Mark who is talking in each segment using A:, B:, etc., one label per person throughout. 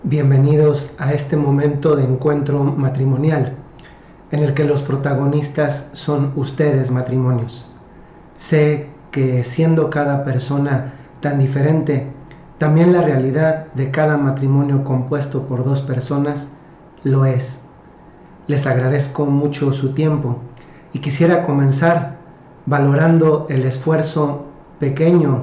A: Bienvenidos a este momento de encuentro matrimonial, en el que los protagonistas son ustedes, matrimonios. Sé que siendo cada persona tan diferente, también la realidad de cada matrimonio compuesto por dos personas lo es. Les agradezco mucho su tiempo y quisiera comenzar valorando el esfuerzo pequeño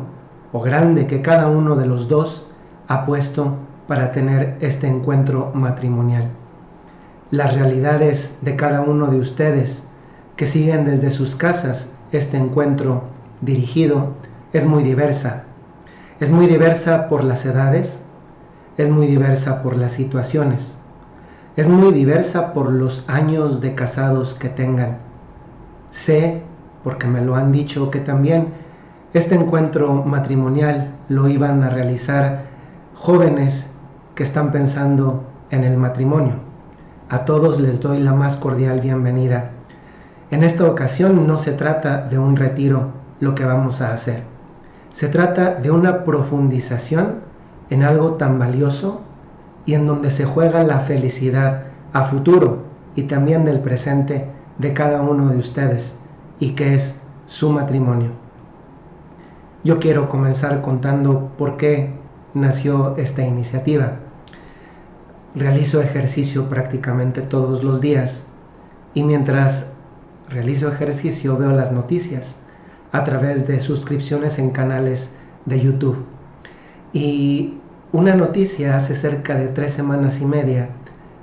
A: o grande que cada uno de los dos ha puesto para tener este encuentro matrimonial. Las realidades de cada uno de ustedes que siguen desde sus casas este encuentro dirigido es muy diversa. Es muy diversa por las edades, es muy diversa por las situaciones, es muy diversa por los años de casados que tengan. Sé, porque me lo han dicho, que también este encuentro matrimonial lo iban a realizar jóvenes que están pensando en el matrimonio. A todos les doy la más cordial bienvenida. En esta ocasión no se trata de un retiro lo que vamos a hacer. Se trata de una profundización en algo tan valioso y en donde se juega la felicidad a futuro y también del presente de cada uno de ustedes, y que es su matrimonio. Yo quiero comenzar contando por qué nació esta iniciativa. Realizo ejercicio prácticamente todos los días y mientras realizo ejercicio veo las noticias a través de suscripciones en canales de YouTube. Y una noticia hace cerca de 3 semanas y media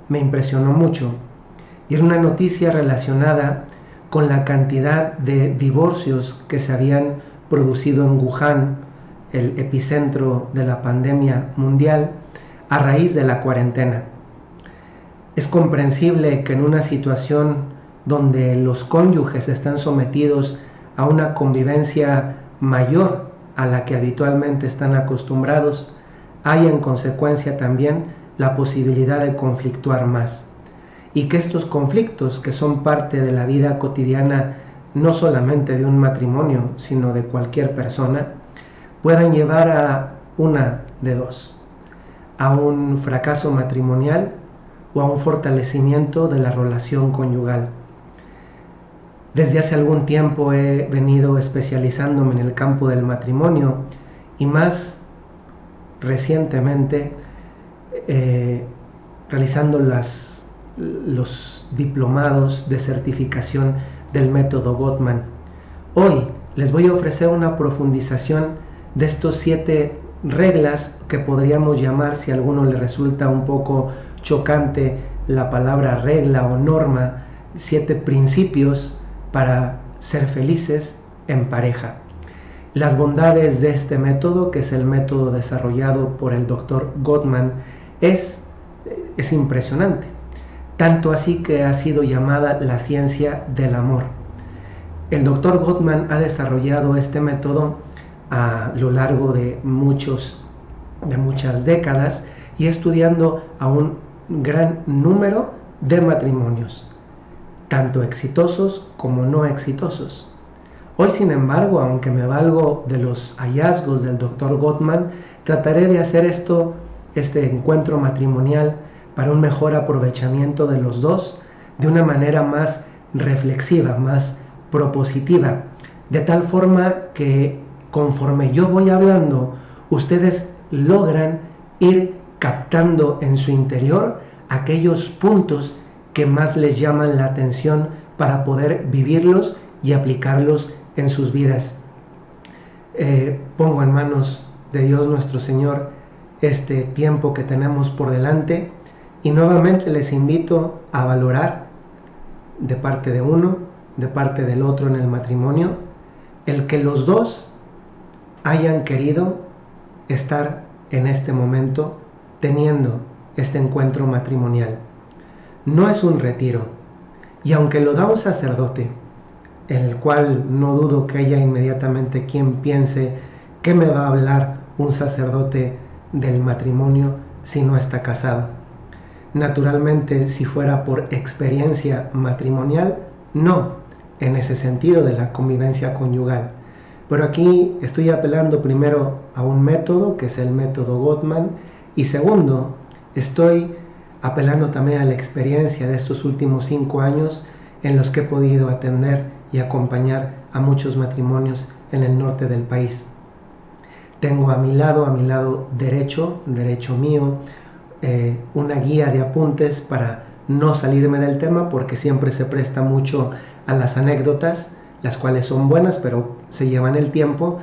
A: me impresionó mucho, y era una noticia relacionada con la cantidad de divorcios que se habían producido en Wuhan, el epicentro de la pandemia mundial, a raíz de la cuarentena. Es comprensible que en una situación donde los cónyuges están sometidos a una convivencia mayor a la que habitualmente están acostumbrados, hay en consecuencia también la posibilidad de conflictuar más. Y que estos conflictos, que son parte de la vida cotidiana no solamente de un matrimonio, sino de cualquier persona, puedan llevar a una de dos: a un fracaso matrimonial o a un fortalecimiento de la relación conyugal. Desde hace algún tiempo he venido especializándome en el campo del matrimonio y más recientemente realizando los diplomados de certificación del método Gottman. Hoy les voy a ofrecer una profundización de estos 7 reglas que podríamos llamar, si a alguno le resulta un poco chocante la palabra regla o norma, 7 principios para ser felices en pareja. Las bondades de este método, que es el método desarrollado por el Dr. Gottman, es impresionante. Tanto así que ha sido llamada la ciencia del amor. El Dr. Gottman ha desarrollado este método a lo largo de muchas décadas y estudiando a un gran número de matrimonios, tanto exitosos como no exitosos. Hoy, sin embargo, aunque me valgo de los hallazgos del Dr. Gottman, trataré de hacer este encuentro matrimonial para un mejor aprovechamiento de los dos, de una manera más reflexiva, más propositiva, de tal forma que conforme yo voy hablando, ustedes logran ir captando en su interior aquellos puntos que más les llaman la atención para poder vivirlos y aplicarlos en sus vidas. Pongo en manos de Dios nuestro Señor este tiempo que tenemos por delante y nuevamente les invito a valorar de parte de uno, de parte del otro en el matrimonio, el que los dos hayan querido estar en este momento teniendo este encuentro matrimonial. No es un retiro, y aunque lo da un sacerdote, en el cual no dudo que haya inmediatamente quien piense ¿qué me va a hablar un sacerdote del matrimonio si no está casado? Naturalmente, si fuera por experiencia matrimonial, no, en ese sentido de la convivencia conyugal. Pero aquí estoy apelando primero a un método, que es el método Gottman, y segundo, Estoy apelando también a la experiencia de estos últimos 5 años en los que he podido atender y acompañar a muchos matrimonios en el norte del país. Tengo a mi lado derecho mío, una guía de apuntes para no salirme del tema, porque siempre se presta mucho a las anécdotas, las cuales son buenas, pero se llevan el tiempo,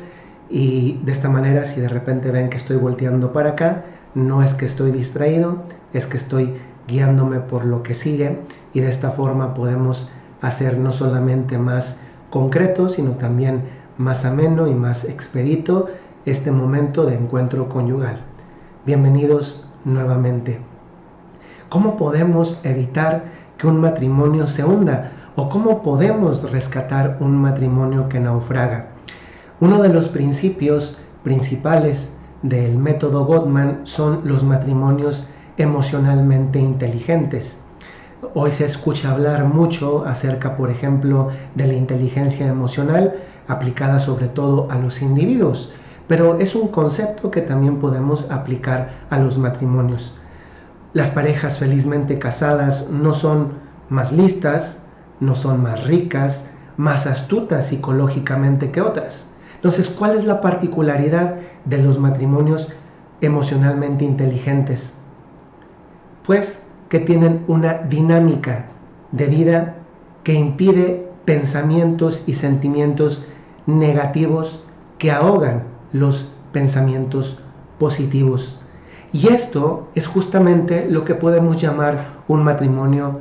A: y de esta manera, si de repente ven que estoy volteando para acá, no es que estoy distraído, es que estoy guiándome por lo que sigue, y de esta forma podemos hacer no solamente más concreto, sino también más ameno y más expedito este momento de encuentro conyugal. Bienvenidos nuevamente. ¿Cómo podemos evitar que un matrimonio se hunda? ¿O cómo podemos rescatar un matrimonio que naufraga? Uno de los principios principales del método Gottman son los matrimonios emocionalmente inteligentes. Hoy se escucha hablar mucho acerca, por ejemplo, de la inteligencia emocional aplicada sobre todo a los individuos, pero es un concepto que también podemos aplicar a los matrimonios. Las parejas felizmente casadas no son más listas, no son más ricas, más astutas psicológicamente que otras. Entonces, ¿cuál es la particularidad de los matrimonios emocionalmente inteligentes? Pues que tienen una dinámica de vida que impide pensamientos y sentimientos negativos que ahogan los pensamientos positivos. Y esto es justamente lo que podemos llamar un matrimonio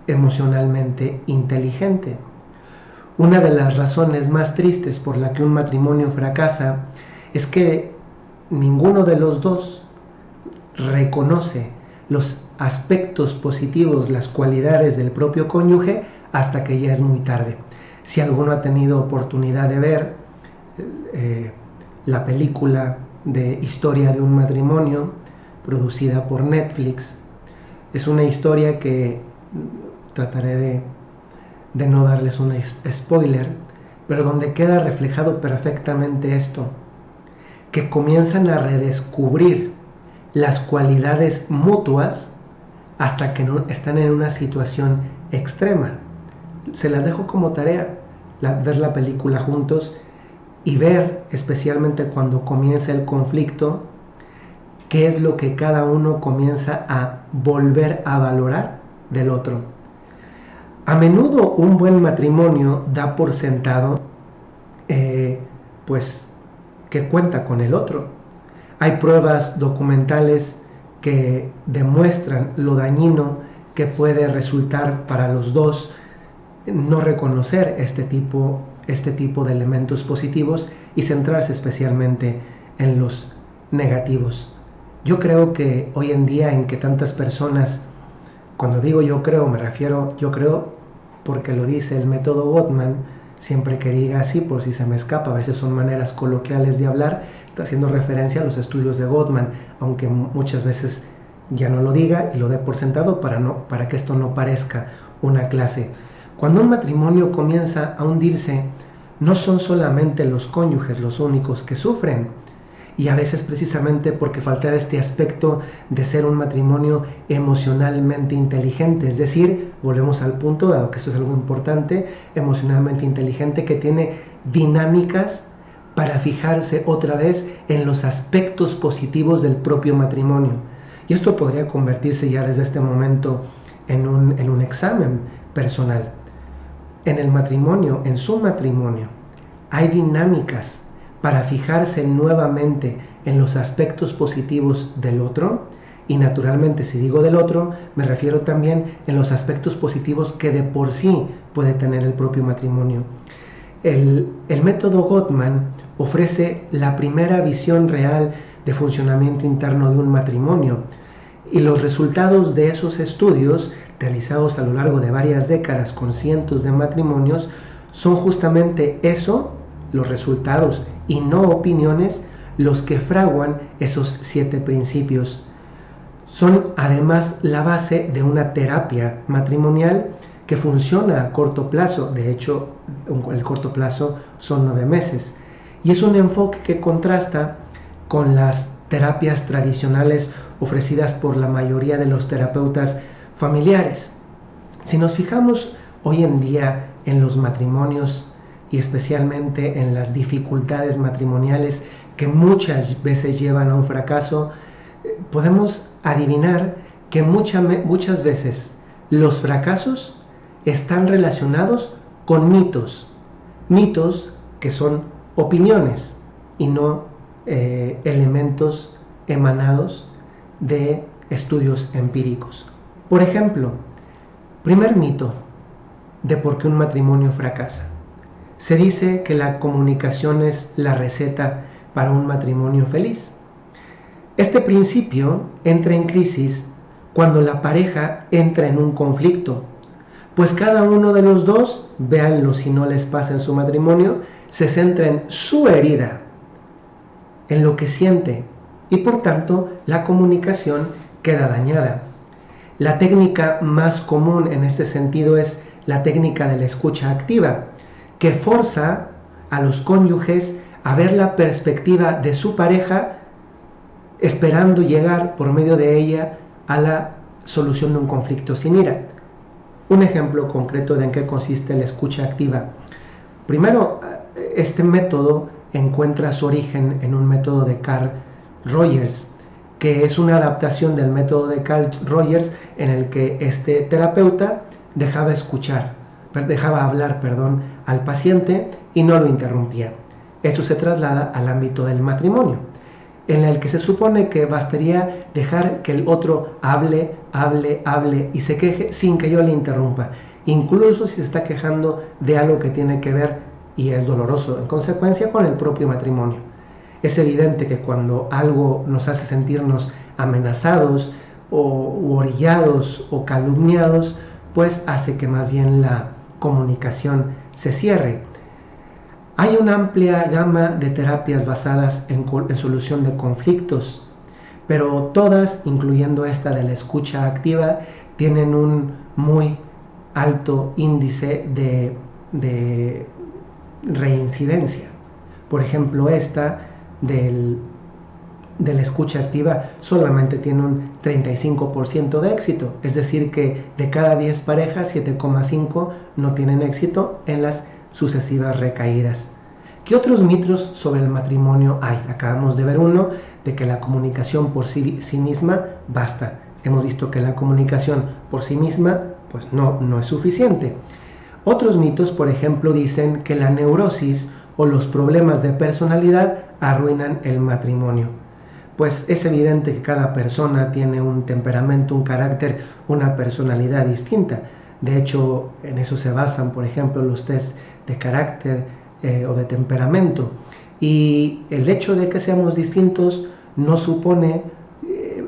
A: emocionalmente inteligente. Una de las razones más tristes por la que un matrimonio fracasa es que ninguno de los dos reconoce los aspectos positivos, las cualidades del propio cónyuge hasta que ya es muy tarde. Si alguno ha tenido oportunidad de ver la película de Historia de un matrimonio, producida por Netflix, es una historia que trataré de no darles un spoiler, pero donde queda reflejado perfectamente esto, que comienzan a redescubrir las cualidades mutuas hasta que no están en una situación extrema. Se las dejo como tarea, ver la película juntos y ver, especialmente cuando comienza el conflicto, qué es lo que cada uno comienza a volver a valorar del otro. A menudo un buen matrimonio da por sentado pues que cuenta con el otro. Hay pruebas documentales que demuestran lo dañino que puede resultar para los dos no reconocer este tipo de elementos positivos y centrarse especialmente en los negativos. Yo creo que hoy en día, en que tantas personas, cuando digo yo creo, me refiero yo creo porque lo dice el método Gottman, siempre que diga así, por si se me escapa, a veces son maneras coloquiales de hablar, está haciendo referencia a los estudios de Gottman, aunque muchas veces ya no lo diga y lo dé por sentado para que esto no parezca una clase. Cuando un matrimonio comienza a hundirse, no son solamente los cónyuges los únicos que sufren, y a veces precisamente porque faltaba este aspecto de ser un matrimonio emocionalmente inteligente, es decir, volvemos al punto, dado que esto es algo importante, emocionalmente inteligente, que tiene dinámicas para fijarse otra vez en los aspectos positivos del propio matrimonio. Y esto podría convertirse ya desde este momento en un examen personal. En el matrimonio, en su matrimonio, hay dinámicas para fijarse nuevamente en los aspectos positivos del otro, y naturalmente, si digo del otro, me refiero también en los aspectos positivos que de por sí puede tener el propio matrimonio. El método Gottman ofrece la primera visión real de funcionamiento interno de un matrimonio, y los resultados de esos estudios, realizados a lo largo de varias décadas con cientos de matrimonios, son justamente eso, los resultados y no opiniones, los que fraguan esos 7 principios. Son además la base de una terapia matrimonial que funciona a corto plazo. De hecho, el corto plazo son 9 meses. Y es un enfoque que contrasta con las terapias tradicionales ofrecidas por la mayoría de los terapeutas familiares. Si nos fijamos hoy en día en los matrimonios y especialmente en las dificultades matrimoniales que muchas veces llevan a un fracaso, podemos adivinar que muchas veces los fracasos están relacionados con mitos que son opiniones y no elementos emanados de estudios empíricos. Por ejemplo, primer mito de por qué un matrimonio fracasa. Se dice que la comunicación es la receta para un matrimonio feliz. Este principio entra en crisis cuando la pareja entra en un conflicto, pues cada uno de los dos, véanlo si no les pasa en su matrimonio, se centra en su herida, en lo que siente, y por tanto la comunicación queda dañada. La técnica más común en este sentido es la técnica de la escucha activa, que forza a los cónyuges a ver la perspectiva de su pareja, esperando llegar por medio de ella a la solución de un conflicto sin ira. Un ejemplo concreto de en qué consiste la escucha activa. Primero, este método encuentra su origen en un método de Carl Rogers, que es una adaptación del método de Carl Rogers en el que este terapeuta dejaba hablar al paciente y no lo interrumpía. Eso se traslada al ámbito del matrimonio, en el que se supone que bastaría dejar que el otro hable y se queje sin que yo le interrumpa, incluso si se está quejando de algo que tiene que ver y es doloroso en consecuencia con el propio matrimonio. Es evidente que cuando algo nos hace sentirnos amenazados o orillados o calumniados, pues hace que más bien la comunicación se cierre. Hay una amplia gama de terapias basadas en solución de conflictos, pero todas, incluyendo esta de la escucha activa, tienen un muy alto índice de reincidencia. Por ejemplo, esta de la escucha activa solamente tiene un 35% de éxito, es decir que de cada 10 parejas, 7,5 no tienen éxito en las sucesivas recaídas. ¿Qué otros mitos sobre el matrimonio hay? Acabamos de ver uno de que la comunicación por sí misma basta. Hemos visto que la comunicación por sí misma pues no es suficiente. Otros mitos, por ejemplo, dicen que la neurosis o los problemas de personalidad arruinan el matrimonio. Pues es evidente que cada persona tiene un temperamento, un carácter, una personalidad distinta. De hecho, en eso se basan, por ejemplo, los test de carácter o de temperamento. Y el hecho de que seamos distintos no supone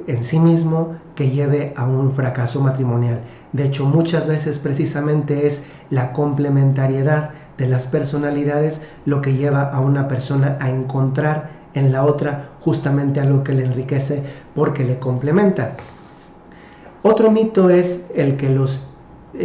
A: en sí mismo que lleve a un fracaso matrimonial. De hecho, muchas veces precisamente es la complementariedad de las personalidades lo que lleva a una persona a encontrar en la otra justamente algo que le enriquece porque le complementa. Otro mito es el que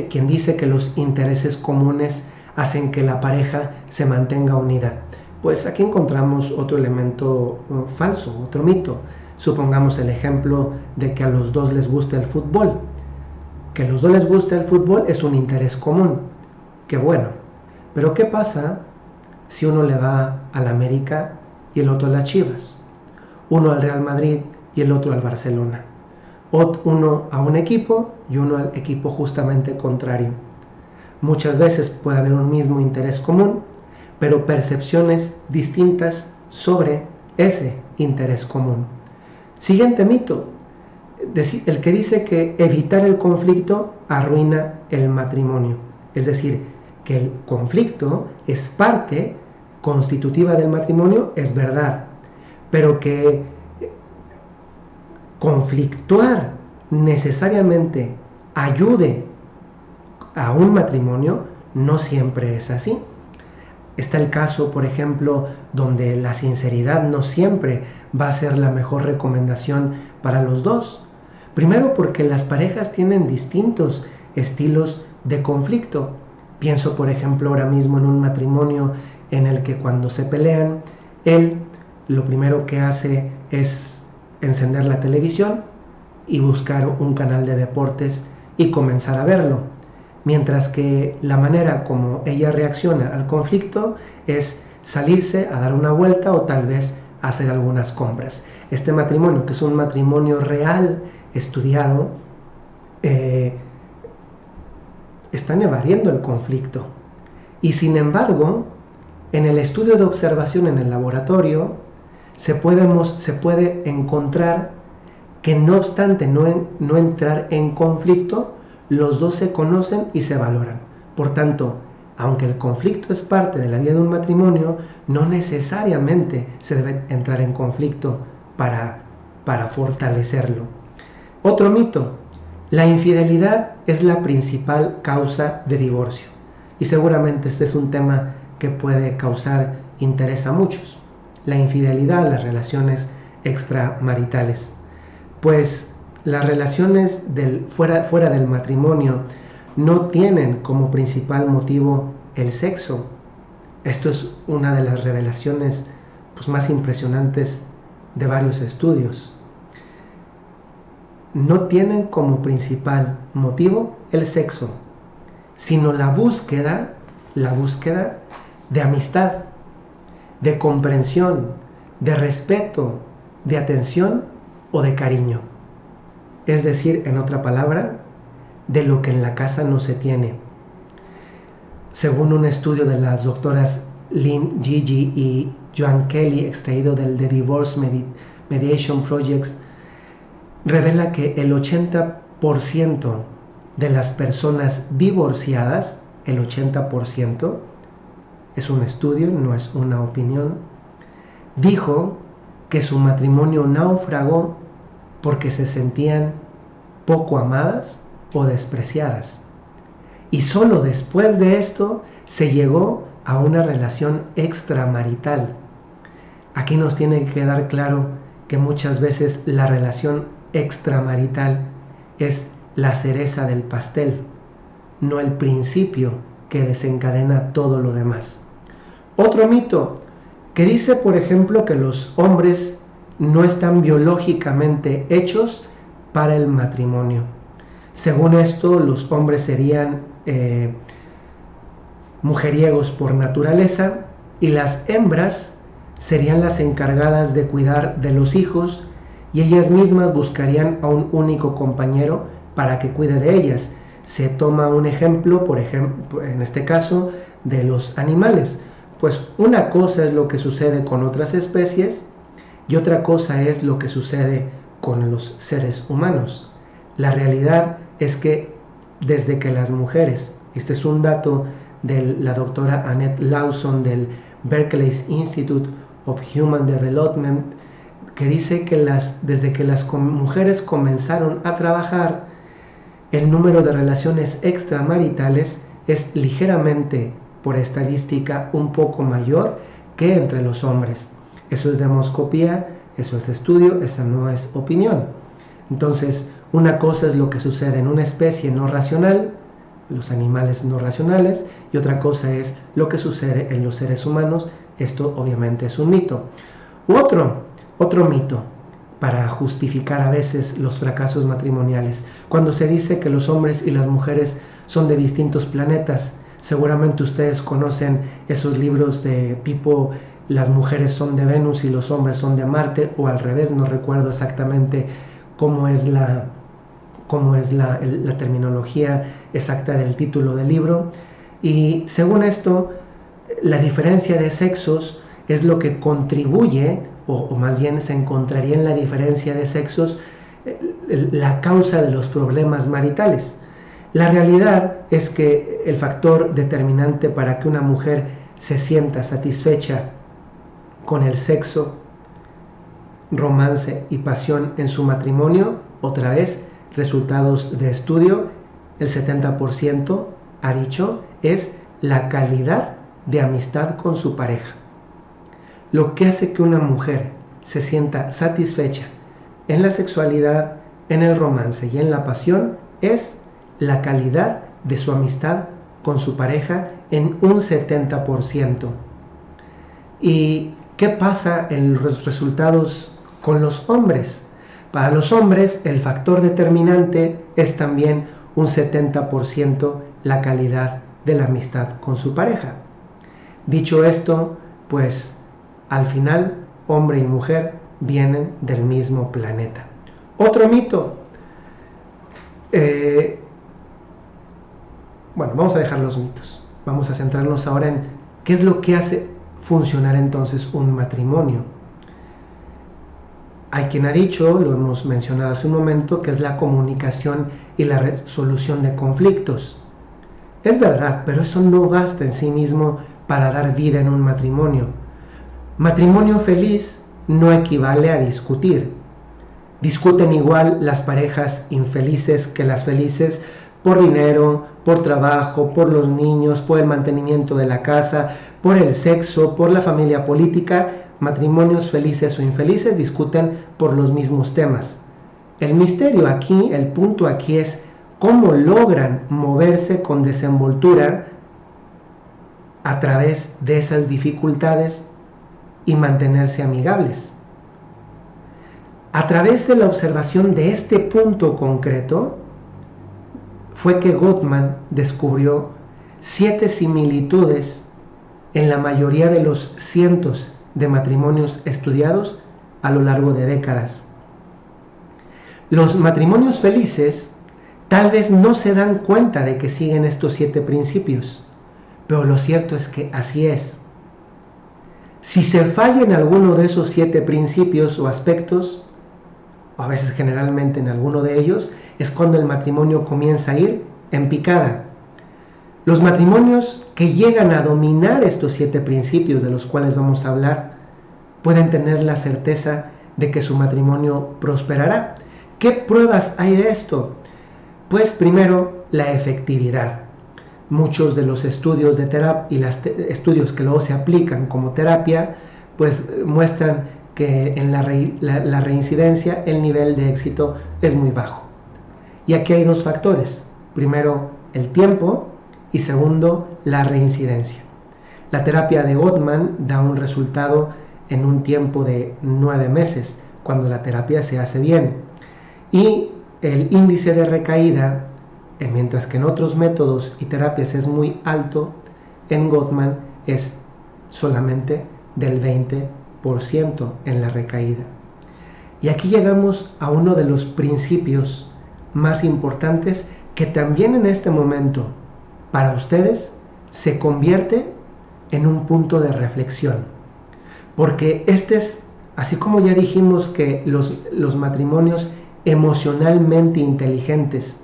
A: quien dice que los intereses comunes hacen que la pareja se mantenga unida. Pues aquí encontramos otro elemento falso, otro mito. Supongamos el ejemplo de que a los dos les gusta el fútbol. Que a los dos les gusta el fútbol es un interés común. Qué bueno. Pero ¿qué pasa si uno le va al América y el otro a las Chivas? Uno al Real Madrid y el otro al Barcelona. Uno a un equipo y uno al equipo justamente contrario. Muchas veces puede haber un mismo interés común, pero percepciones distintas sobre ese interés común. Siguiente mito, el que dice que evitar el conflicto arruina el matrimonio. Es decir, que el conflicto es parte constitutiva del matrimonio, es verdad, pero que conflictuar necesariamente ayude a un matrimonio no siempre es así. Está el caso, por ejemplo, donde la sinceridad no siempre va a ser la mejor recomendación para los dos. Primero porque las parejas tienen distintos estilos de conflicto. Pienso, por ejemplo, ahora mismo en un matrimonio en el que cuando se pelean, él lo primero que hace es encender la televisión y buscar un canal de deportes y comenzar a verlo. Mientras que la manera como ella reacciona al conflicto es salirse a dar una vuelta o tal vez hacer algunas compras. Este matrimonio, que es un matrimonio real, estudiado, están evadiendo el conflicto. Y sin embargo, en el estudio de observación en el laboratorio, se puede encontrar que no obstante no entrar en conflicto, los dos se conocen y se valoran. Por tanto, aunque el conflicto es parte de la vida de un matrimonio, no necesariamente se debe entrar en conflicto para fortalecerlo. Otro mito: la infidelidad es la principal causa de divorcio. Y seguramente este es un tema que puede causar interés a muchos. La infidelidad, las relaciones extramaritales. Pues las relaciones fuera del matrimonio no tienen como principal motivo el sexo. Esto es una de las revelaciones más impresionantes de varios estudios. No tienen como principal motivo el sexo, sino la búsqueda de amistad, de comprensión, de respeto, de atención o de cariño. Es decir, en otra palabra, de lo que en la casa no se tiene. Según un estudio de las doctoras Lynn Gigi y Joan Kelly, extraído del The Divorce Mediation Projects, revela que el 80% de las personas divorciadas, el 80%, es un estudio, no es una opinión, dijo que su matrimonio naufragó porque se sentían poco amadas o despreciadas. Y solo después de esto se llegó a una relación extramarital. Aquí nos tiene que quedar claro que muchas veces la relación extramarital es la cereza del pastel, no el principio que desencadena todo lo demás. Otro mito que dice, por ejemplo, que los hombres no están biológicamente hechos para el matrimonio. Según esto, los hombres serían mujeriegos por naturaleza y las hembras serían las encargadas de cuidar de los hijos y ellas mismas buscarían a un único compañero para que cuide de ellas. Se toma un ejemplo, por ejemplo, en este caso, de los animales. Pues una cosa es lo que sucede con otras especies y otra cosa es lo que sucede con los seres humanos. La realidad es que desde que las mujeres, este es un dato de la doctora Annette Lawson del Berkeley Institute of Human Development, que dice que desde que las mujeres comenzaron a trabajar, el número de relaciones extramaritales es ligeramente, por estadística, un poco mayor que entre los hombres. Eso es demoscopía, eso es estudio, esa no es opinión. Entonces, una cosa es lo que sucede en una especie no racional, los animales no racionales, y otra cosa es lo que sucede en los seres humanos. Esto obviamente es un mito. Otro mito para justificar a veces los fracasos matrimoniales. Cuando se dice que los hombres y las mujeres son de distintos planetas, seguramente ustedes conocen esos libros de tipo las mujeres son de Venus y los hombres son de Marte, o al revés, no recuerdo exactamente cómo es la terminología exacta del título del libro. Y según esto, la diferencia de sexos es lo que contribuye, o más bien se encontraría en la diferencia de sexos, la causa de los problemas maritales. La realidad es que el factor determinante para que una mujer se sienta satisfecha con el sexo, romance y pasión en su matrimonio, otra vez, resultados de estudio, el 70% ha dicho, es la calidad de amistad con su pareja. Lo que hace que una mujer se sienta satisfecha en la sexualidad, en el romance y en la pasión es la calidad de su amistad con su pareja en un 70%. ¿Y qué pasa en los resultados con los hombres? Para los hombres, el factor determinante es también un 70% la calidad de la amistad con su pareja. Dicho esto, pues al final, hombre y mujer vienen del mismo planeta. Otro mito. Bueno, vamos a dejar los mitos. Vamos a centrarnos ahora en qué es lo que hace funcionar entonces un matrimonio. Hay quien ha dicho, lo hemos mencionado hace un momento, que es la comunicación y la resolución de conflictos. Es verdad, pero eso no basta en sí mismo para dar vida en un matrimonio. Matrimonio feliz no equivale a discutir. Discuten igual las parejas infelices que las felices por dinero, por trabajo, por los niños, por el mantenimiento de la casa, por el sexo, por la familia política. Matrimonios felices o infelices discuten por los mismos temas. El misterio aquí, el punto aquí es cómo logran moverse con desenvoltura a través de esas dificultades y mantenerse amigables. A través de la observación de este punto concreto, fue que Gottman descubrió 7 similitudes en la mayoría de los cientos de matrimonios estudiados a lo largo de décadas. Los matrimonios felices tal vez no se dan cuenta de que siguen estos 7 principios, pero lo cierto es que así es. Si se falla en alguno de esos 7 principios o aspectos, o a veces generalmente en alguno de ellos, es cuando el matrimonio comienza a ir en picada. Los matrimonios que llegan a dominar estos 7 principios de los cuales vamos a hablar, pueden tener la certeza de que su matrimonio prosperará. ¿Qué pruebas hay de esto? Pues primero, la efectividad. Muchos de los estudios de terapia y los estudios que luego se aplican como terapia, pues muestran que en la reincidencia el nivel de éxito es muy bajo. Y aquí hay 2 factores. Primero, el tiempo y segundo, la reincidencia. La terapia de Gottman da un resultado en un tiempo de 9 meses, cuando la terapia se hace bien. Y el índice de recaída, mientras que en otros métodos y terapias es muy alto, en Gottman es solamente del 20% en la recaída. Y aquí llegamos a uno de los principios más importantes que también en este momento para ustedes se convierte en un punto de reflexión. Porque este es, así como ya dijimos que los matrimonios emocionalmente inteligentes,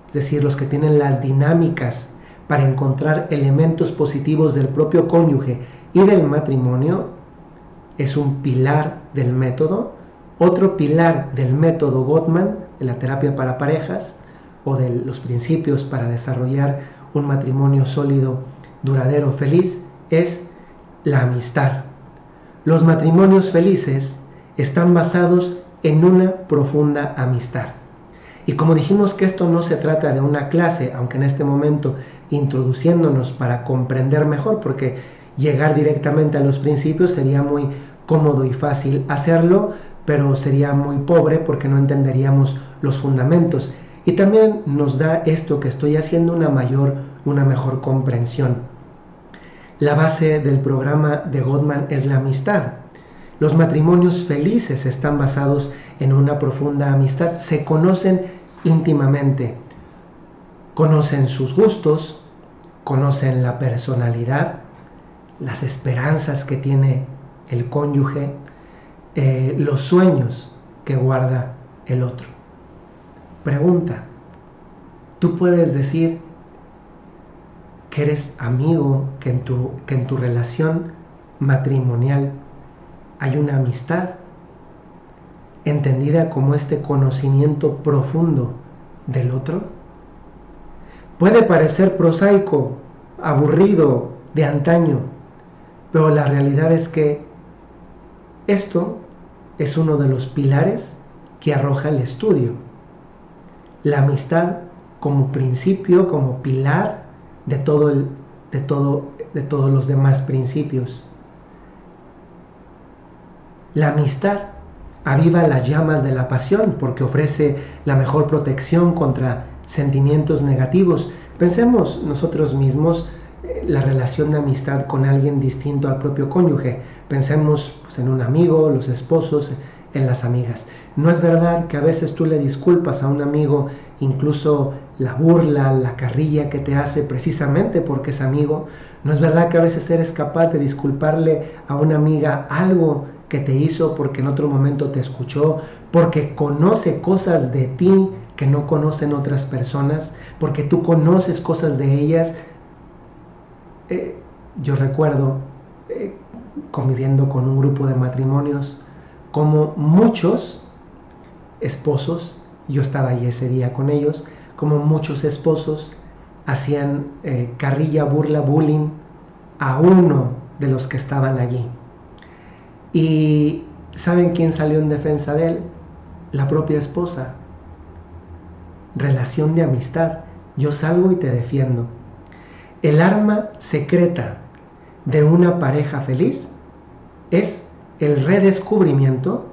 A: es decir, los que tienen las dinámicas para encontrar elementos positivos del propio cónyuge y del matrimonio, es un pilar del método. Otro pilar del método Gottman, de la terapia para parejas, o de los principios para desarrollar un matrimonio sólido, duradero, feliz, es la amistad. Los matrimonios felices están basados en una profunda amistad. Y como dijimos que esto no se trata de una clase, aunque en este momento introduciéndonos para comprender mejor, porque llegar directamente a los principios sería muy cómodo y fácil hacerlo, pero sería muy pobre porque no entenderíamos los fundamentos. Y también nos da esto que estoy haciendo una mejor comprensión. La base del programa de Gottman es la amistad. Los matrimonios felices están basados en una profunda amistad. Se conocen íntimamente. Conocen sus gustos, conocen la personalidad, las esperanzas que tiene el cónyuge, los sueños que guarda el otro. Pregunta: ¿tú puedes decir que eres amigo, que en tu relación matrimonial hay una amistad entendida como este conocimiento profundo del otro? Puede parecer prosaico, aburrido, de antaño, pero la realidad es que esto es uno de los pilares que arroja el estudio. La amistad como principio, como pilar de todos los demás principios. La amistad aviva las llamas de la pasión porque ofrece la mejor protección contra sentimientos negativos. Pensemos nosotros mismos la relación de amistad con alguien distinto al propio cónyuge. Pensemos pues, en un amigo, los esposos, en las amigas. ¿No es verdad que a veces tú le disculpas a un amigo incluso la burla, la carrilla que te hace precisamente porque es amigo? ¿No es verdad que a veces eres capaz de disculparle a una amiga algo que te hizo porque en otro momento te escuchó, porque conoce cosas de ti que no conocen otras personas, porque tú conoces cosas de ellas? Yo recuerdo conviviendo con un grupo de matrimonios como muchos esposos, yo estaba ahí ese día con ellos, como muchos esposos hacían carrilla, burla, bullying a uno de los que estaban allí. ¿Y saben quién salió en defensa de él? La propia esposa. Relación de amistad. Yo salgo y te defiendo. El arma secreta de una pareja feliz es el redescubrimiento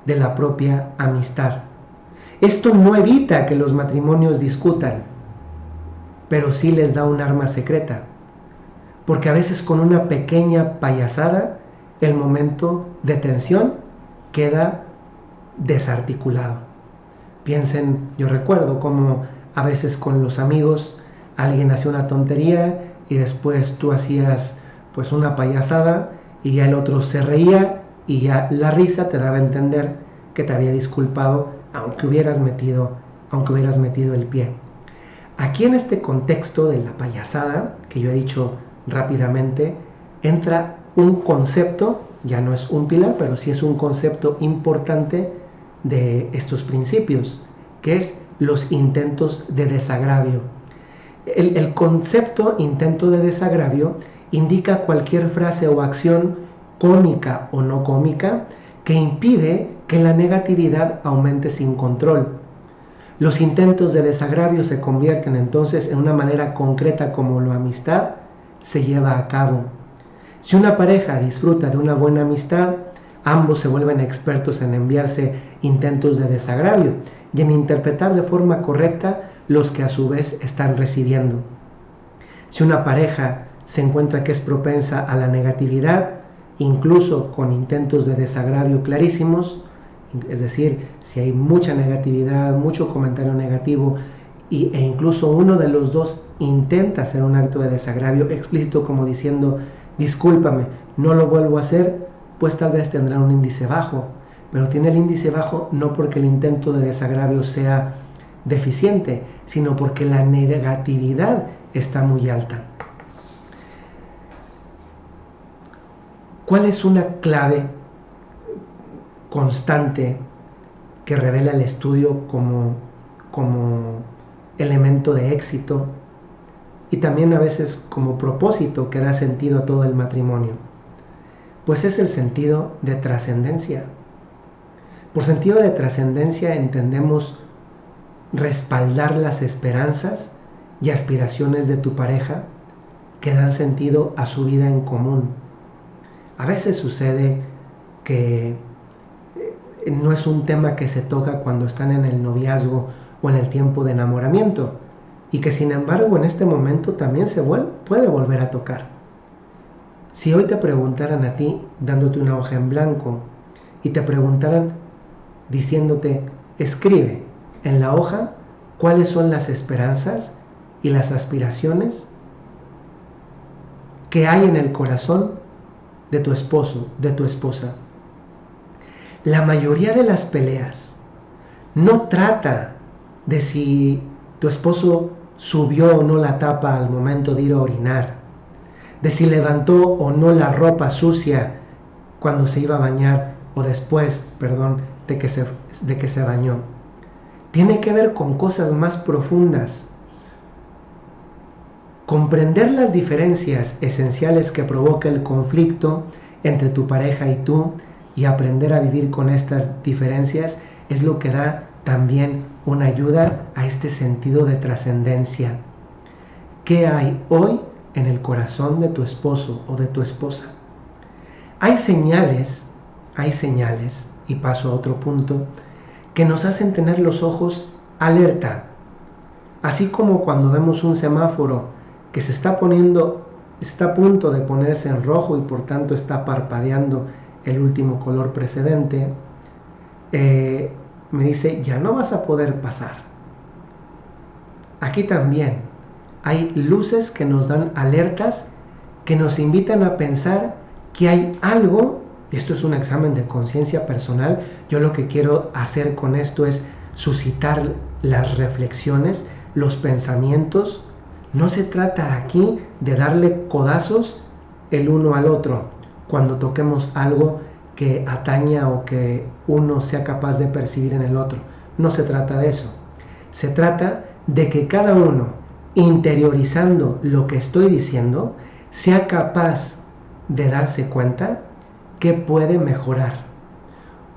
A: de la propia amistad. Esto no evita que los matrimonios discutan, pero sí les da un arma secreta, porque a veces con una pequeña payasada el momento de tensión queda desarticulado. Piensen, yo recuerdo como a veces con los amigos alguien hacía una tontería y después tú hacías pues una payasada y ya el otro se reía y ya la risa te daba a entender que te había disculpado aunque hubieras metido el pie. Aquí en este contexto de la payasada, que yo he dicho rápidamente, entra un concepto, ya no es un pilar, pero sí es un concepto importante de estos principios, que es los intentos de desagravio. El concepto intento de desagravio indica cualquier frase o acción cómica o no cómica que impide que la negatividad aumente sin control. Los intentos de desagravio se convierten entonces en una manera concreta como la amistad se lleva a cabo. Si una pareja disfruta de una buena amistad, ambos se vuelven expertos en enviarse intentos de desagravio y en interpretar de forma correcta los que a su vez están recibiendo. Si una pareja se encuentra que es propensa a la negatividad, incluso con intentos de desagravio clarísimos, es decir, si hay mucha negatividad, mucho comentario negativo e incluso uno de los dos intenta hacer un acto de desagravio explícito como diciendo discúlpame, no lo vuelvo a hacer, pues tal vez tendrán un índice bajo, pero tiene el índice bajo no porque el intento de desagravio sea deficiente, sino porque la negatividad está muy alta. ¿Cuál es una clave constante que revela el estudio como elemento de éxito y también a veces como propósito que da sentido a todo el matrimonio? Pues es el sentido de trascendencia. Por sentido de trascendencia entendemos respaldar las esperanzas y aspiraciones de tu pareja que dan sentido a su vida en común. A veces sucede que no es un tema que se toca cuando están en el noviazgo o en el tiempo de enamoramiento y que sin embargo en este momento también se puede volver a tocar. Si hoy te preguntaran a ti dándote una hoja en blanco y te preguntaran diciéndote escribe en la hoja cuáles son las esperanzas y las aspiraciones que hay en el corazón de tu esposo, de tu esposa. La mayoría de las peleas no trata de si tu esposo subió o no la tapa al momento de ir a orinar, de si levantó o no la ropa sucia cuando se iba a bañar o después, de que se bañó. Tiene que ver con cosas más profundas. Comprender las diferencias esenciales que provoca el conflicto entre tu pareja y tú y aprender a vivir con estas diferencias es lo que da también una ayuda a este sentido de trascendencia. ¿Qué hay hoy en el corazón de tu esposo o de tu esposa? Hay señales y paso a otro punto, que nos hacen tener los ojos alerta. Así como cuando vemos un semáforo que está a punto de ponerse en rojo y por tanto está parpadeando el último color precedente, me dice, ya no vas a poder pasar. Aquí también hay luces que nos dan alertas, que nos invitan a pensar que hay algo. Esto es un examen de conciencia personal. Yo lo que quiero hacer con esto es suscitar las reflexiones, los pensamientos. No se trata aquí de darle codazos el uno al otro cuando toquemos algo que ataña o que uno sea capaz de percibir en el otro. No se trata de eso. Se trata de que cada uno, interiorizando lo que estoy diciendo, sea capaz de darse cuenta que puede mejorar.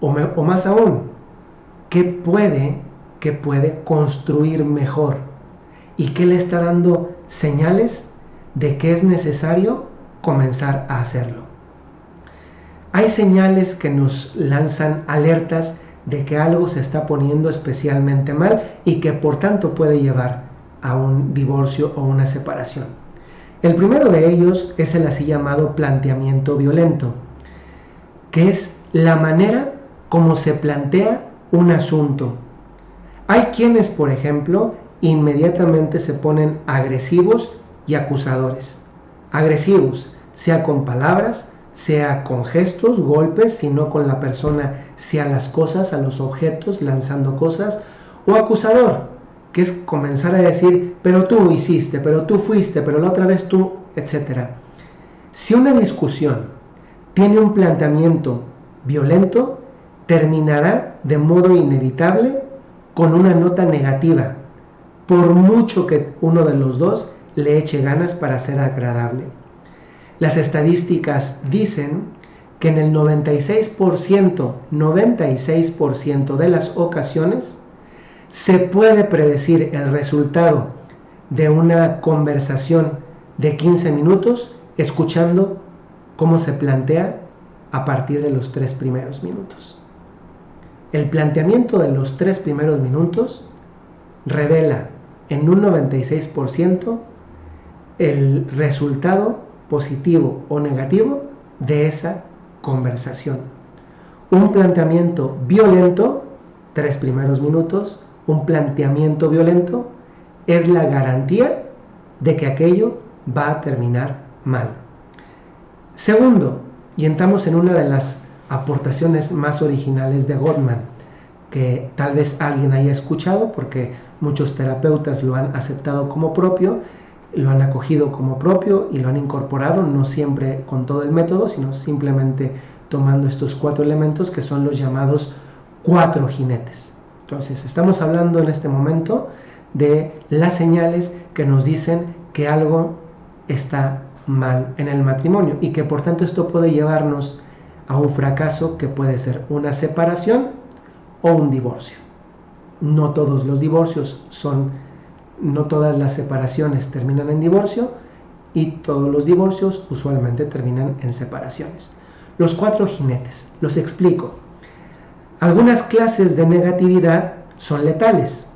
A: O más aún, que puede construir mejor. Y que le está dando señales de que es necesario comenzar a hacerlo. Hay señales que nos lanzan alertas de que algo se está poniendo especialmente mal y que por tanto puede llevar a un divorcio o una separación. El primero de ellos es el así llamado planteamiento violento, que es la manera como se plantea un asunto. Hay quienes, por ejemplo, inmediatamente se ponen agresivos y acusadores. Agresivos, sea con palabras, sea con gestos, golpes, sino con la persona, sea las cosas, a los objetos, lanzando cosas, o acusador, que es comenzar a decir, pero tú hiciste, pero tú fuiste, pero la otra vez tú, etc. Si una discusión tiene un planteamiento violento, terminará de modo inevitable con una nota negativa, por mucho que uno de los dos le eche ganas para ser agradable. Las estadísticas dicen que en el 96% de las ocasiones se puede predecir el resultado de una conversación de 15 minutos escuchando cómo se plantea a partir de los 3 primeros minutos. El planteamiento de los 3 primeros minutos revela en un 96% el resultado positivo o negativo de esa conversación. Un planteamiento violento, 3 primeros minutos, un planteamiento violento es la garantía de que aquello va a terminar mal. Segundo, y entramos en una de las aportaciones más originales de Gottman, que tal vez alguien haya escuchado porque muchos terapeutas lo han aceptado como propio, lo han acogido como propio y lo han incorporado, no siempre con todo el método, sino simplemente tomando estos 4 elementos que son los llamados 4 jinetes. Entonces, estamos hablando en este momento de las señales que nos dicen que algo está mal en el matrimonio y que por tanto esto puede llevarnos a un fracaso que puede ser una separación o un divorcio. No todos los divorcios no todas las separaciones terminan en divorcio y todos los divorcios usualmente terminan en separaciones. Los 4 jinetes, los explico. Algunas clases de negatividad son letales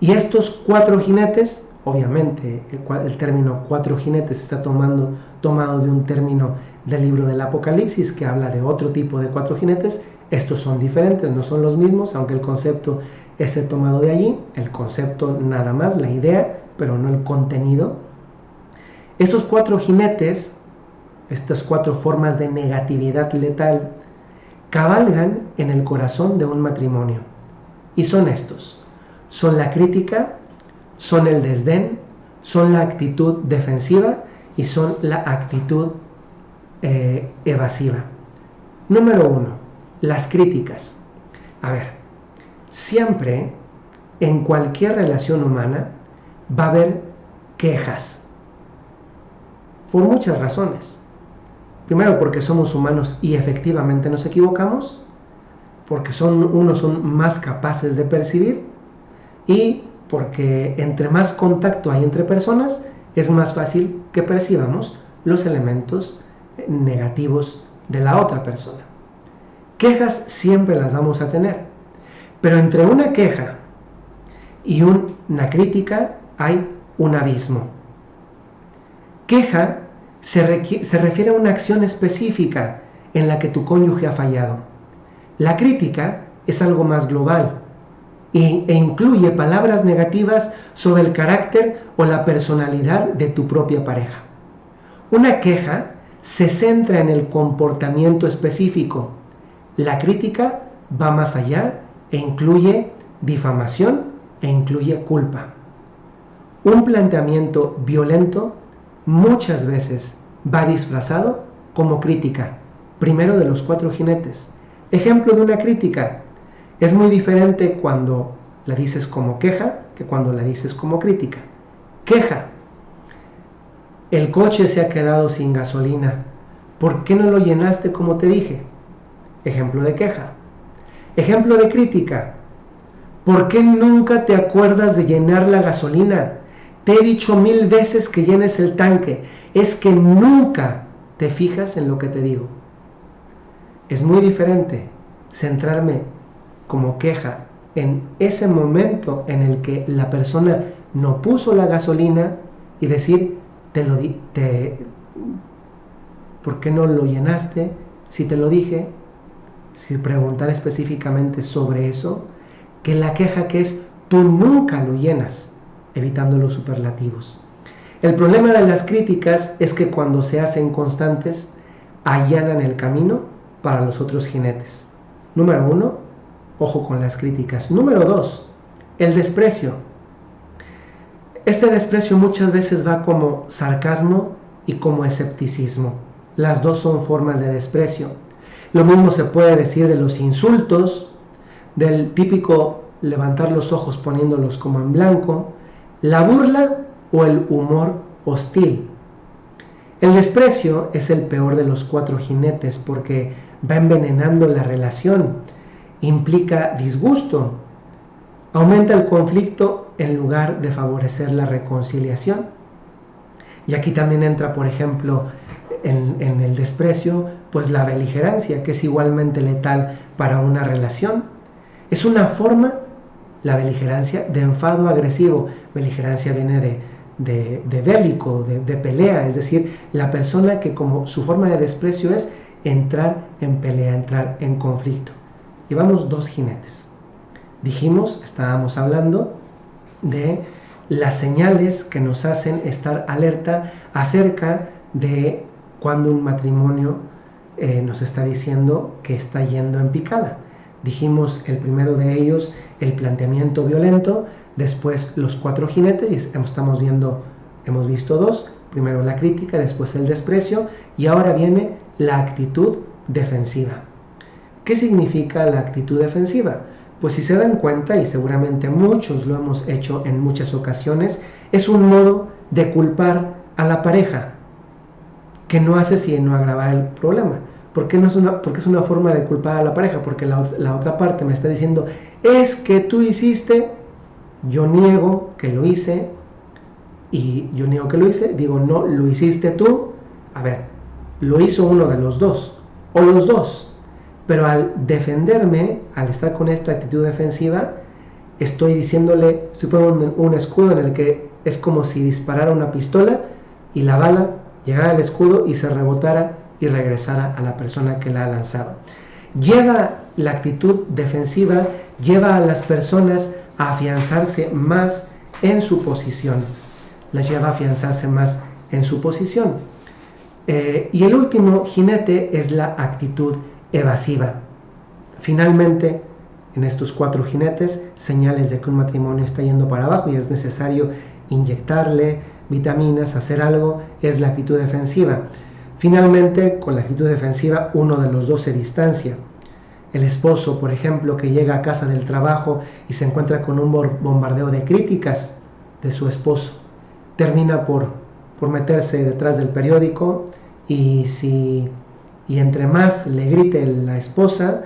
A: y estos 4 jinetes, obviamente el término 4 jinetes está tomado de un término del libro del Apocalipsis que habla de otro tipo de 4 jinetes. Estos son diferentes, no son los mismos, aunque el concepto es tomado de allí, el concepto nada más, la idea, pero no el contenido. Estos 4 jinetes, estas 4 formas de negatividad letal, cabalgan en el corazón de un matrimonio. Y son estos. Son la crítica, son el desdén, son la actitud defensiva y son la actitud evasiva. Número 1, las críticas. A ver, siempre en cualquier relación humana va a haber quejas. Por muchas razones. Primero porque somos humanos y efectivamente nos equivocamos, porque unos son más capaces de percibir y porque entre más contacto hay entre personas es más fácil que percibamos los elementos negativos de la otra persona. Quejas siempre las vamos a tener, pero entre una queja y una crítica hay un abismo. Queja se refiere a una acción específica en la que tu cónyuge ha fallado. La crítica es algo más global e incluye palabras negativas sobre el carácter o la personalidad de tu propia pareja. Una queja se centra en el comportamiento específico. La crítica va más allá e incluye difamación e incluye culpa. Un planteamiento violento muchas veces va disfrazado como crítica. Primero de los 4 jinetes. Ejemplo de una crítica. Es muy diferente cuando la dices como queja que cuando la dices como crítica. Queja. El coche se ha quedado sin gasolina. ¿Por qué no lo llenaste como te dije? Ejemplo de queja. Ejemplo de crítica. ¿Por qué nunca te acuerdas de llenar la gasolina? Te he dicho 1000 veces que llenes el tanque. Es que nunca te fijas en lo que te digo. Es muy diferente centrarme como queja en ese momento en el que la persona no puso la gasolina y decir, ¿por qué no lo llenaste? Si te lo dije, si preguntar específicamente sobre eso, que la queja que es, tú nunca lo llenas, evitando los superlativos. El problema de las críticas es que cuando se hacen constantes, allanan el camino para los otros jinetes. Número 1, ojo con las críticas. Número 2, el desprecio. Este desprecio muchas veces va como sarcasmo y como escepticismo. Las dos son formas de desprecio. Lo mismo se puede decir de los insultos, del típico levantar los ojos poniéndolos como en blanco, la burla o el humor hostil. El desprecio es el peor de los 4 jinetes porque va envenenando la relación, implica disgusto, aumenta el conflicto en lugar de favorecer la reconciliación. Y aquí también entra, por ejemplo, en el desprecio, pues la beligerancia, que es igualmente letal para una relación. Es una forma, la beligerancia, de enfado agresivo. Beligerancia viene de bélico, de pelea, es decir, la persona que como su forma de desprecio es entrar en pelea, entrar en conflicto. Llevamos 2 jinetes. Estábamos hablando de las señales que nos hacen estar alerta acerca de cuando un matrimonio nos está diciendo que está yendo en picada. Dijimos el primero de ellos, el planteamiento violento, después los 4 jinetes, y hemos visto 2, primero la crítica, después el desprecio, y ahora viene la actitud defensiva. ¿Qué significa la actitud defensiva? Pues si se dan cuenta, y seguramente muchos lo hemos hecho en muchas ocasiones, es un modo de culpar a la pareja, que no hace sino agravar el problema. Porque es una forma de culpar a la pareja, porque la otra parte me está diciendo, es que tú hiciste, yo niego que lo hice, y yo niego que lo hice, digo, no, lo hiciste tú. A ver, lo hizo uno de los dos, o los dos. Pero al defenderme, al estar con esta actitud defensiva, estoy poniendo un escudo en el que es como si disparara una pistola y la bala llegara al escudo y se rebotara y regresara a la persona que la ha lanzado. La actitud defensiva lleva a las personas a afianzarse más en su posición. Las lleva a afianzarse más en su posición. Y el último jinete es la actitud evasiva. Finalmente, en estos 4 jinetes, señales de que un matrimonio está yendo para abajo y es necesario inyectarle vitaminas, hacer algo, es la actitud defensiva. Finalmente, con la actitud defensiva, uno de los dos se distancia. El esposo, por ejemplo, que llega a casa del trabajo y se encuentra con un bombardeo de críticas de su esposo, termina por meterse detrás del periódico y entre más le grite la esposa,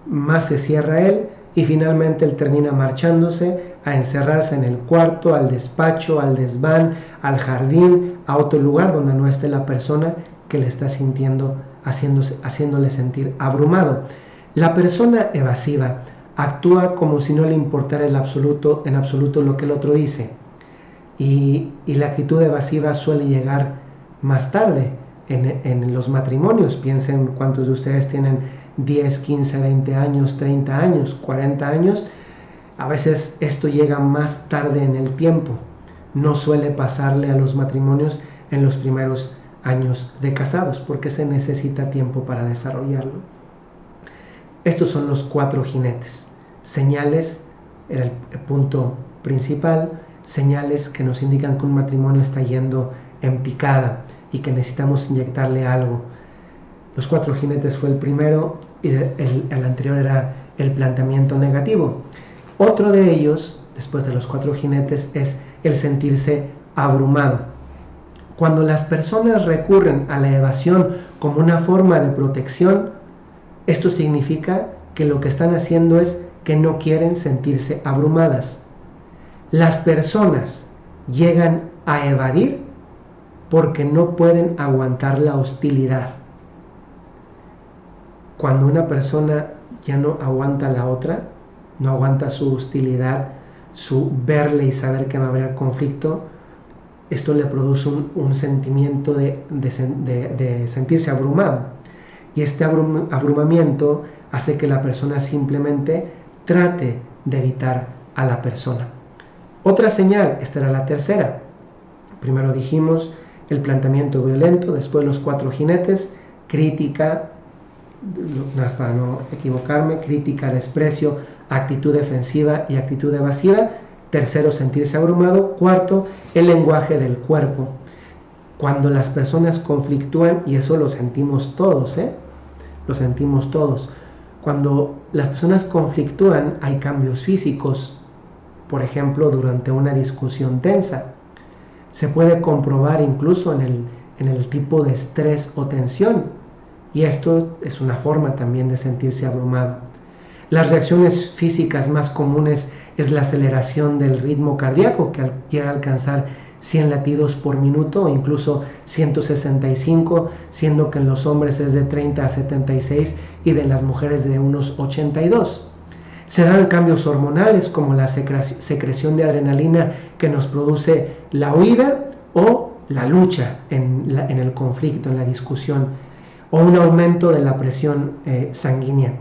A: más se cierra él y finalmente él termina marchándose a encerrarse en el cuarto, al despacho, al desván, al jardín, a otro lugar donde no esté la persona que le está sintiendo, haciéndole sentir abrumado. La persona evasiva actúa como si no le importara en absoluto lo que el otro dice. Y la actitud evasiva suele llegar más tarde en los matrimonios. Piensen cuántos de ustedes tienen 10, 15, 20 años, 30 años, 40 años. A veces esto llega más tarde en el tiempo. No suele pasarle a los matrimonios en los primeros años de casados, porque se necesita tiempo para desarrollarlo. Estos son los 4 jinetes. Señales, era el punto principal, señales que nos indican que un matrimonio está yendo en picada y que necesitamos inyectarle algo. Los 4 jinetes fue el primero y el anterior era el planteamiento negativo. Otro de ellos, después de los 4 jinetes, es el sentirse abrumado. Cuando las personas recurren a la evasión como una forma de protección, esto significa que lo que están haciendo es que no quieren sentirse abrumadas. Las personas llegan a evadir porque no pueden aguantar la hostilidad. Cuando una persona ya no aguanta a la otra, no aguanta su hostilidad, su verle y saber que va a haber conflicto, esto le produce un sentimiento de sentirse abrumado. Y este abrumamiento hace que la persona simplemente trate de evitar a la persona. Otra señal, esta era la tercera. Primero dijimos el planteamiento violento, después los 4 jinetes, crítica, para no equivocarme, crítica, desprecio, actitud defensiva y actitud evasiva. Tercero, sentirse abrumado. Cuarto, el lenguaje del cuerpo. Cuando las personas conflictúan, y eso lo sentimos todos, lo sentimos todos. Cuando las personas conflictúan, hay cambios físicos. Por ejemplo, durante una discusión tensa. Se puede comprobar incluso en el tipo de estrés o tensión. Y esto es una forma también de sentirse abrumado. Las reacciones físicas más comunes es la aceleración del ritmo cardíaco, que llega a alcanzar 100 latidos por minuto o incluso 165, siendo que en los hombres es de 30 a 76 y de las mujeres de unos 82. Se dan cambios hormonales como la secreción de adrenalina que nos produce la huida o la lucha en el conflicto, en la discusión, o un aumento de la presión sanguínea.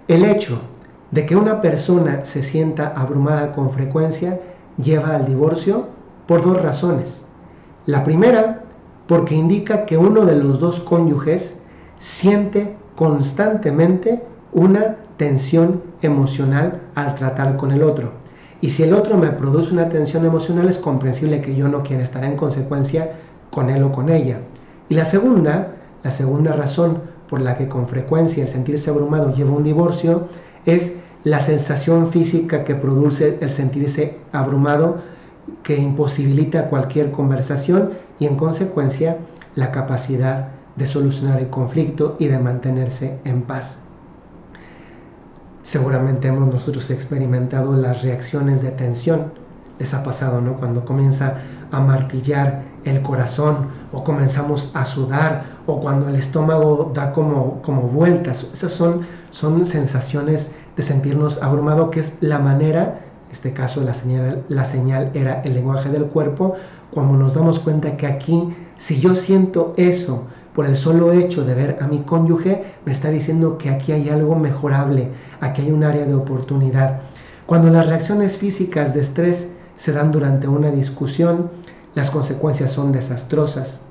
A: El hecho de que una persona se sienta abrumada con frecuencia lleva al divorcio por 2 razones. La primera, porque indica que uno de los 2 cónyuges siente constantemente una tensión emocional al tratar con el otro. Y si el otro me produce una tensión emocional, es comprensible que yo no quiera estar en consecuencia con él o con ella. Y la segunda razón por la que con frecuencia el sentirse abrumado lleva a un divorcio es la sensación física que produce el sentirse abrumado, que imposibilita cualquier conversación y en consecuencia la capacidad de solucionar el conflicto y de mantenerse en paz. Seguramente hemos nosotros experimentado las reacciones de tensión. Les ha pasado, ¿no? Cuando comienza a martillar el corazón o comenzamos a sudar o cuando el estómago da como vueltas. Esas son sensaciones de sentirnos abrumado, que es la manera, en este caso la señal era el lenguaje del cuerpo, cuando nos damos cuenta que aquí, si yo siento eso por el solo hecho de ver a mi cónyuge, me está diciendo que aquí hay algo mejorable, aquí hay un área de oportunidad. Cuando las reacciones físicas de estrés se dan durante una discusión, las consecuencias son desastrosas.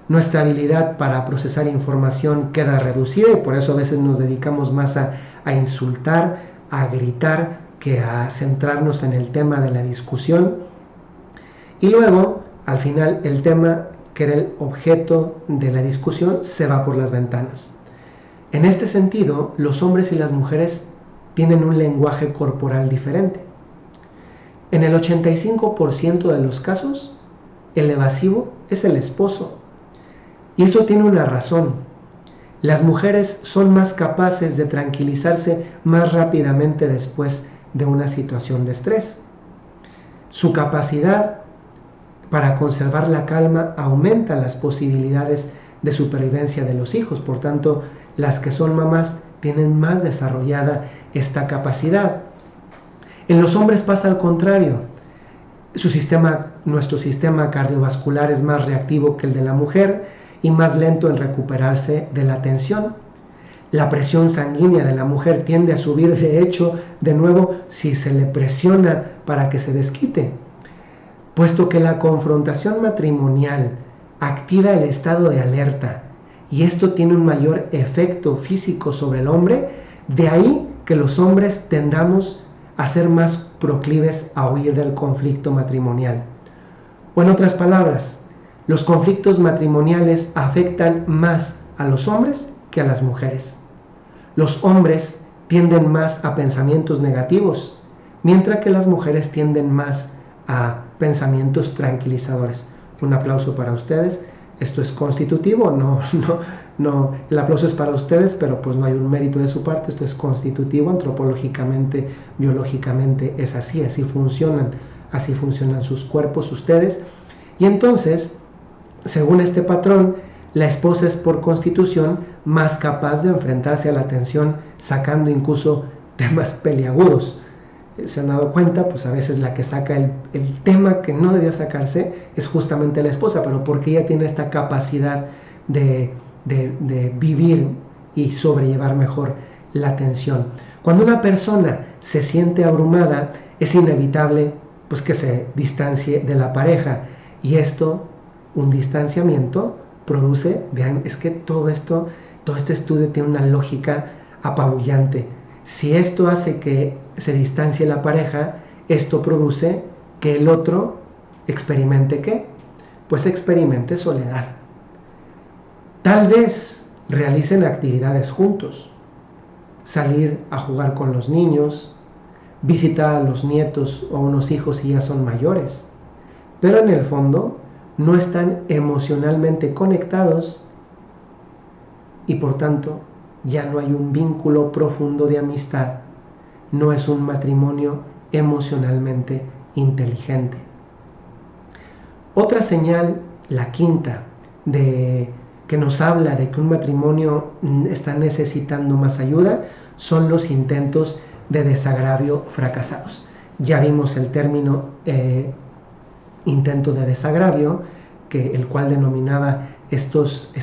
A: Nuestra habilidad para procesar información queda reducida y por eso a veces nos dedicamos más a insultar, a gritar, que a centrarnos en el tema de la discusión. Y luego, al final, el tema que era el objeto de la discusión se va por las ventanas. En este sentido, los hombres y las mujeres tienen un lenguaje corporal diferente. En el 85% de los casos, el evasivo es el esposo. Y eso tiene una razón. Las mujeres son más capaces de tranquilizarse más rápidamente después de una situación de estrés. Su capacidad para conservar la calma aumenta las posibilidades de supervivencia de los hijos. Por tanto, las que son mamás tienen más desarrollada esta capacidad. En los hombres pasa al contrario. Nuestro sistema cardiovascular es más reactivo que el de la mujer y más lento en recuperarse de la tensión. La presión sanguínea de la mujer tiende a subir, de hecho, de nuevo, si se le presiona para que se desquite. Puesto que la confrontación matrimonial activa el estado de alerta y esto tiene un mayor efecto físico sobre el hombre, de ahí que los hombres tendamos a ser más proclives a huir del conflicto matrimonial. O en otras palabras, los conflictos matrimoniales afectan más a los hombres que a las mujeres. Los hombres tienden más a pensamientos negativos, mientras que las mujeres tienden más a pensamientos tranquilizadores. Un aplauso para ustedes. Esto es constitutivo, no, el aplauso es para ustedes, pero pues no hay un mérito de su parte. Esto es constitutivo, antropológicamente, biológicamente es así funcionan sus cuerpos, ustedes. Y entonces, según este patrón, la esposa es por constitución más capaz de enfrentarse a la tensión, sacando incluso temas peliagudos. Se han dado cuenta, pues a veces la que saca el tema que no debía sacarse es justamente la esposa, pero porque ella tiene esta capacidad de vivir y sobrellevar mejor la tensión. Cuando una persona se siente abrumada, es inevitable pues que se distancie de la pareja, y esto, un distanciamiento, produce, vean, es que todo este estudio tiene una lógica apabullante. Si esto hace que se distancie la pareja, esto produce que el otro experimente ¿qué? Pues experimente soledad. Tal vez realicen actividades juntos, salir a jugar con los niños, visitar a los nietos o unos hijos si ya son mayores, pero en el fondo no están emocionalmente conectados y por tanto ya no hay un vínculo profundo de amistad. No es un matrimonio emocionalmente inteligente. Otra señal, la quinta, que nos habla de que un matrimonio está necesitando más ayuda, son los intentos de desagravio fracasados. Ya vimos el término intento de desagravio, el cual denominaba estos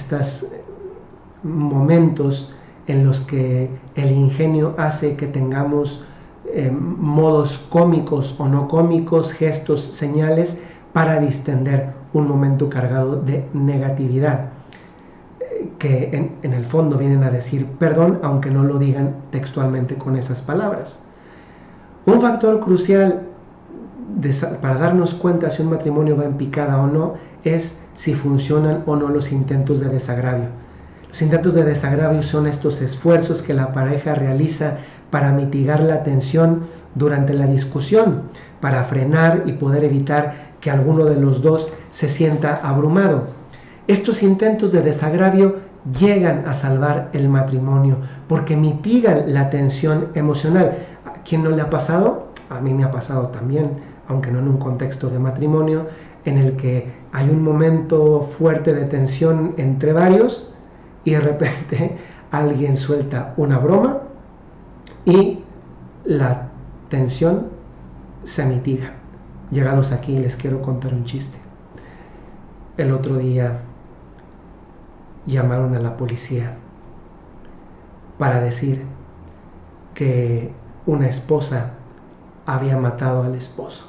A: momentos en los que el ingenio hace que tengamos modos cómicos o no cómicos, gestos, señales para distender un momento cargado de negatividad, que en el fondo vienen a decir perdón, aunque no lo digan textualmente con esas palabras. Un factor crucial para darnos cuenta si un matrimonio va en picada o no es si funcionan o no los intentos de desagravio. Los intentos de desagravio son estos esfuerzos que la pareja realiza para mitigar la tensión durante la discusión, para frenar y poder evitar que alguno de los dos se sienta abrumado. Estos intentos de desagravio llegan a salvar el matrimonio porque mitigan la tensión emocional. ¿A quién no le ha pasado? A mí me ha pasado también, aunque no en un contexto de matrimonio, en el que hay un momento fuerte de tensión entre varios y de repente alguien suelta una broma y la tensión se mitiga. Llegados aquí les quiero contar un chiste. El otro día llamaron a la policía para decir que una esposa había matado al esposo.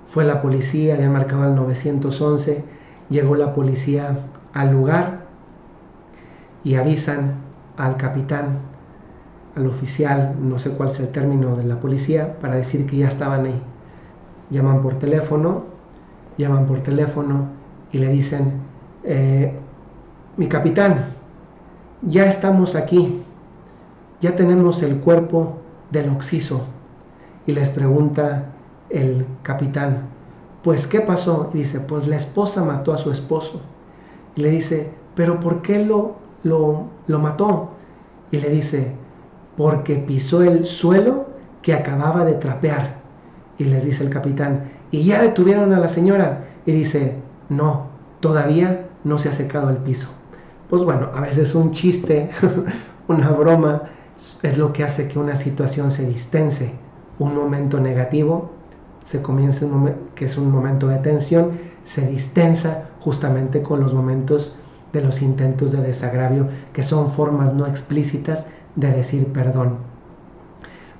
A: Fue la policía, habían marcado al 911, llegó la policía al lugar y avisan al capitán, al oficial, no sé cuál es el término de la policía, para decir que ya estaban ahí. Llaman por teléfono y le dicen, mi capitán, ya estamos aquí, ya tenemos el cuerpo del occiso. Y les pregunta el capitán, pues ¿qué pasó? Y dice, pues la esposa mató a su esposo. Y le dice, pero ¿por qué lo mató? Y le dice, porque pisó el suelo que acababa de trapear. Y les dice el capitán, ¿y ya detuvieron a la señora? Y dice, no, todavía no se ha secado el piso. Pues bueno, a veces un chiste una broma es lo que hace que una situación se distense. Un momento negativo se comienza que es un momento de tensión, se distensa justamente con los momentos de los intentos de desagravio, que son formas no explícitas de decir perdón.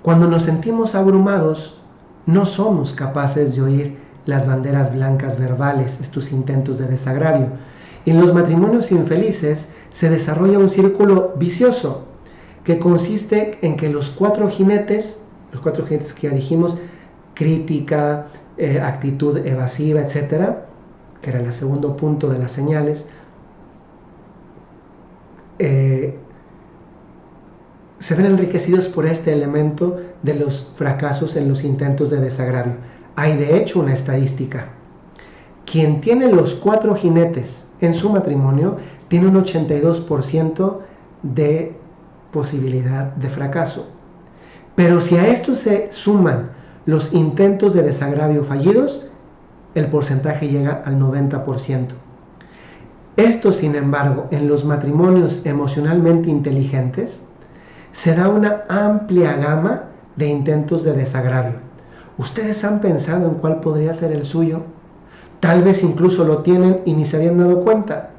A: Cuando nos sentimos abrumados, no somos capaces de oír las banderas blancas verbales, estos intentos de desagravio. En los matrimonios infelices se desarrolla un círculo vicioso que consiste en que los cuatro jinetes que ya dijimos, crítica, actitud evasiva, etcétera, que era el segundo punto de las señales, se ven enriquecidos por este elemento de los fracasos en los intentos de desagravio. Hay de hecho una estadística. Quien tiene los cuatro jinetes en su matrimonio tiene un 82% de posibilidad de fracaso. Pero si a esto se suman los intentos de desagravio fallidos, el porcentaje llega al 90%. Esto, sin embargo, en los matrimonios emocionalmente inteligentes, se da una amplia gama de intentos de desagravio. ¿Ustedes han pensado en cuál podría ser el suyo? Tal vez incluso lo tienen y ni se habían dado cuenta.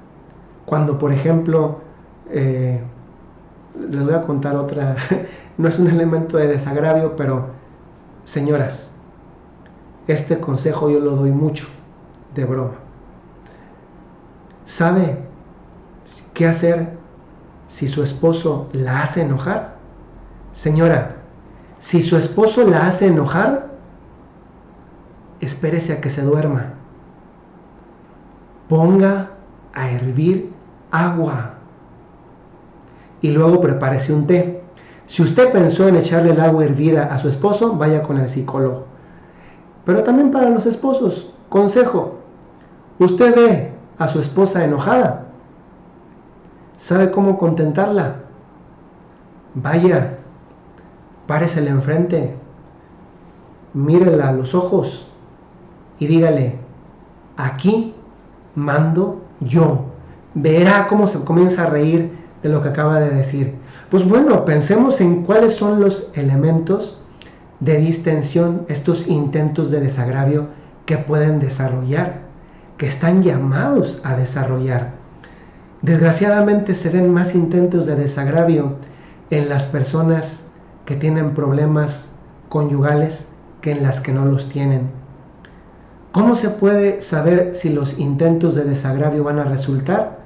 A: Cuando, por ejemplo, les voy a contar otra, no es un elemento de desagravio, pero señoras, este consejo yo lo doy mucho, de broma. ¿Sabe qué hacer si su esposo la hace enojar? Señora, si su esposo la hace enojar, espérese a que se duerma. Ponga a hervir agua y luego prepárese un té. Si usted pensó en echarle el agua hervida a su esposo, vaya con el psicólogo. Pero también para los esposos, consejo: usted ve a su esposa enojada, ¿sabe cómo contentarla? Vaya, páresele enfrente, mírela a los ojos y dígale: aquí mando yo. Verá cómo se comienza a reír de lo que acaba de decir. Pues bueno, pensemos en cuáles son los elementos de distensión, estos intentos de desagravio que pueden desarrollar, que están llamados a desarrollar. Desgraciadamente se ven más intentos de desagravio en las personas que tienen problemas conyugales que en las que no los tienen. ¿Cómo se puede saber si los intentos de desagravio van a resultar?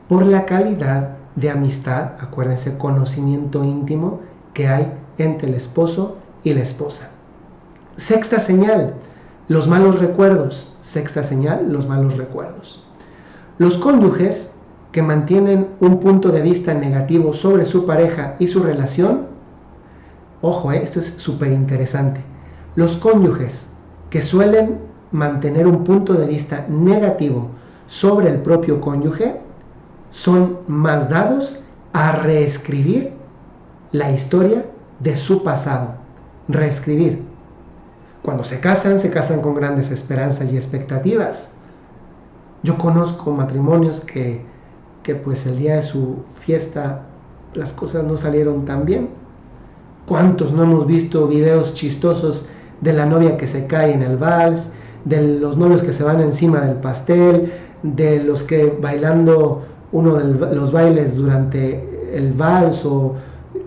A: Por la calidad de amistad, acuérdense, conocimiento íntimo que hay entre el esposo y la esposa. Sexta señal, los malos recuerdos. Sexta señal, los malos recuerdos. Los cónyuges que mantienen un punto de vista negativo sobre su pareja y su relación, ojo, esto es súper interesante. Los cónyuges que suelen mantener un punto de vista negativo sobre el propio cónyuge son más dados a reescribir la historia de su pasado. Reescribir. Cuando se casan con grandes esperanzas y expectativas. Yo conozco matrimonios que pues el día de su fiesta las cosas no salieron tan bien. ¿Cuántos no hemos visto videos chistosos de la novia que se cae en el vals, de los novios que se van encima del pastel, de los que bailando uno de los bailes durante el vals o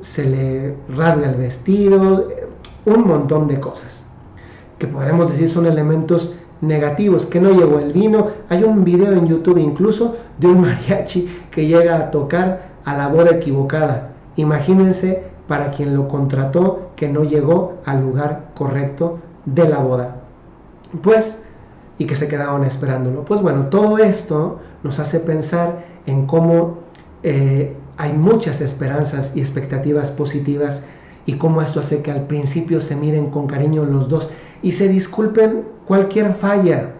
A: se le rasga el vestido? Un montón de cosas que podremos decir son elementos negativos, que no llegó el vino. Hay un video en YouTube incluso de un mariachi que llega a tocar a la boda equivocada. Imagínense, para quien lo contrató, que no llegó al lugar correcto de la boda, pues, y que se quedaban esperándolo. Pues bueno, todo esto nos hace pensar en cómo hay muchas esperanzas y expectativas positivas, y cómo esto hace que al principio se miren con cariño los dos y se disculpen cualquier falla.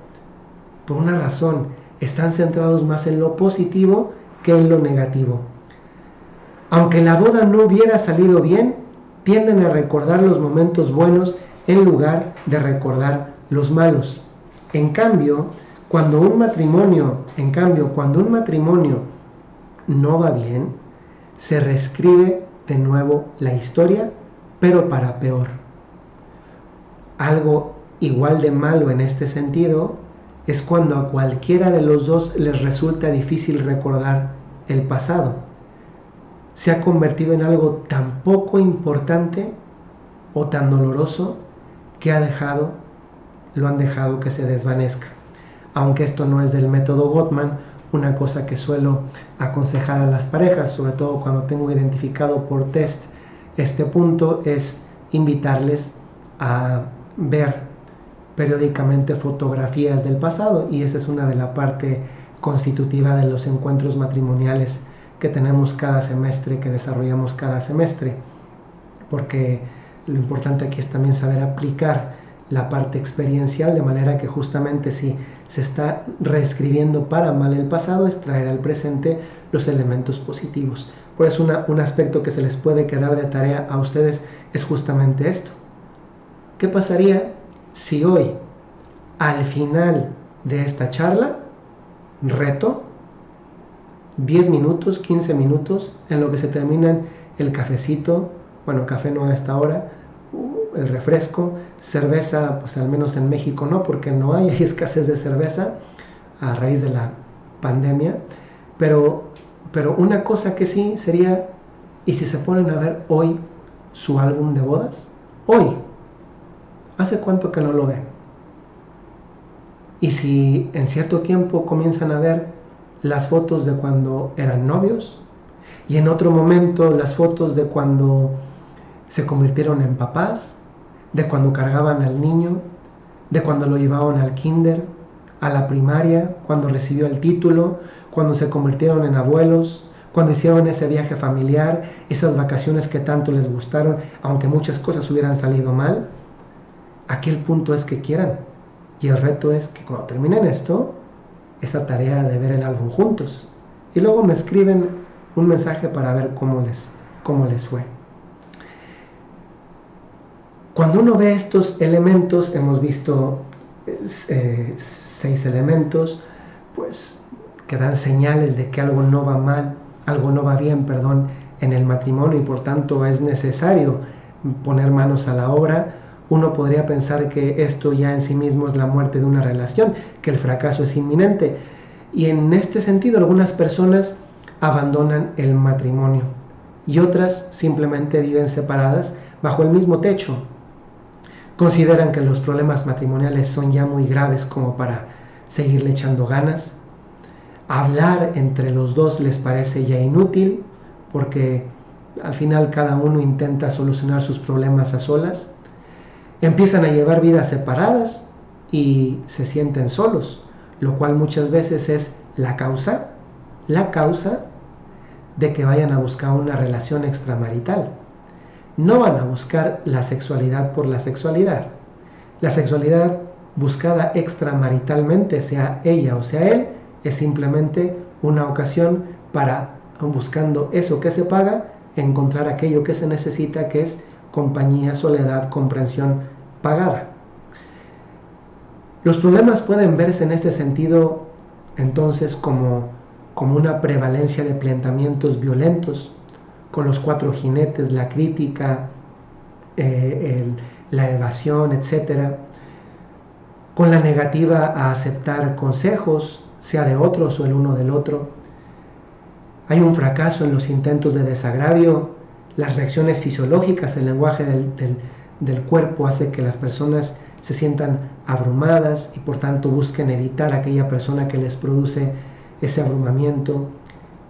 A: Por una razón, están centrados más en lo positivo que en lo negativo. Aunque la boda no hubiera salido bien, tienden a recordar los momentos buenos en lugar de recordar los malos. En cambio, cuando un matrimonio no va bien, se reescribe de nuevo la historia, pero para peor. Algo igual de malo en este sentido es cuando a cualquiera de los dos les resulta difícil recordar el pasado. Se ha convertido en algo tan poco importante o tan doloroso que lo han dejado que se desvanezca. Aunque esto no es del método Gottman, una cosa que suelo aconsejar a las parejas, sobre todo cuando tengo identificado por test este punto, es invitarles a ver periódicamente fotografías del pasado, y esa es una de la parte constitutiva de los encuentros matrimoniales que tenemos cada semestre, que desarrollamos cada semestre, porque lo importante aquí es también saber aplicar la parte experiencial, de manera que justamente si se está reescribiendo para mal el pasado, es traer al presente los elementos positivos. Por eso un aspecto que se les puede quedar de tarea a ustedes es justamente esto. ¿Qué pasaría si hoy, al final de esta charla, reto 10 minutos, 15 minutos, en lo que se terminan el cafecito, bueno, café no a esta hora, el refresco, cerveza, pues al menos en México no, porque no hay escasez de cerveza a raíz de la pandemia, pero una cosa que sí sería, y si se ponen a ver hoy su álbum de bodas, hoy, ¿hace cuánto que no lo ven? Y si en cierto tiempo comienzan a ver las fotos de cuando eran novios, y en otro momento las fotos de cuando se convirtieron en papás, de cuando cargaban al niño, de cuando lo llevaban al kinder, a la primaria, cuando recibió el título, cuando se convirtieron en abuelos, cuando hicieron ese viaje familiar, esas vacaciones que tanto les gustaron, aunque muchas cosas hubieran salido mal. Aquí el punto es que quieran, y el reto es que cuando terminen esto, esa tarea de ver el álbum juntos, y luego me escriben un mensaje para ver cómo les fue. Cuando uno ve estos elementos, hemos visto 6 elementos, pues que dan señales de que algo no va bien, en el matrimonio, y por tanto es necesario poner manos a la obra. Uno podría pensar que esto ya en sí mismo es la muerte de una relación, que el fracaso es inminente, y en este sentido algunas personas abandonan el matrimonio y otras simplemente viven separadas bajo el mismo techo. Consideran que los problemas matrimoniales son ya muy graves como para seguirle echando ganas. Hablar entre los dos les parece ya inútil, porque al final cada uno intenta solucionar sus problemas a solas. Empiezan a llevar vidas separadas y se sienten solos, lo cual muchas veces es la causa de que vayan a buscar una relación extramarital. No van a buscar la sexualidad por la sexualidad. La sexualidad buscada extramaritalmente, sea ella o sea él, es simplemente una ocasión para, buscando eso que se paga, encontrar aquello que se necesita, que es compañía, soledad, comprensión pagada. Los problemas pueden verse en este sentido entonces como una prevalencia de planteamientos violentos, con los 4 jinetes, la crítica, la evasión, etc., con la negativa a aceptar consejos, sea de otros o el uno del otro. Hay un fracaso en los intentos de desagravio, las reacciones fisiológicas, el lenguaje del cuerpo hace que las personas se sientan abrumadas y por tanto busquen evitar a aquella persona que les produce ese abrumamiento,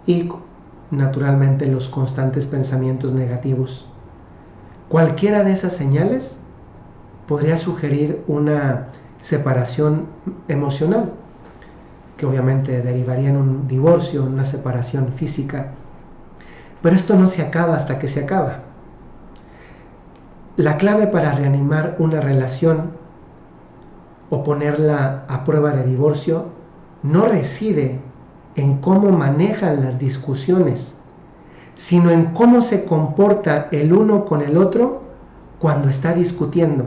A: y naturalmente los constantes pensamientos negativos. Cualquiera de esas señales podría sugerir una separación emocional, que obviamente derivaría en un divorcio, una separación física. Pero esto no se acaba hasta que se acaba. La clave para reanimar una relación o ponerla a prueba de divorcio no reside en cómo manejan las discusiones, sino en cómo se comporta el uno con el otro cuando está discutiendo.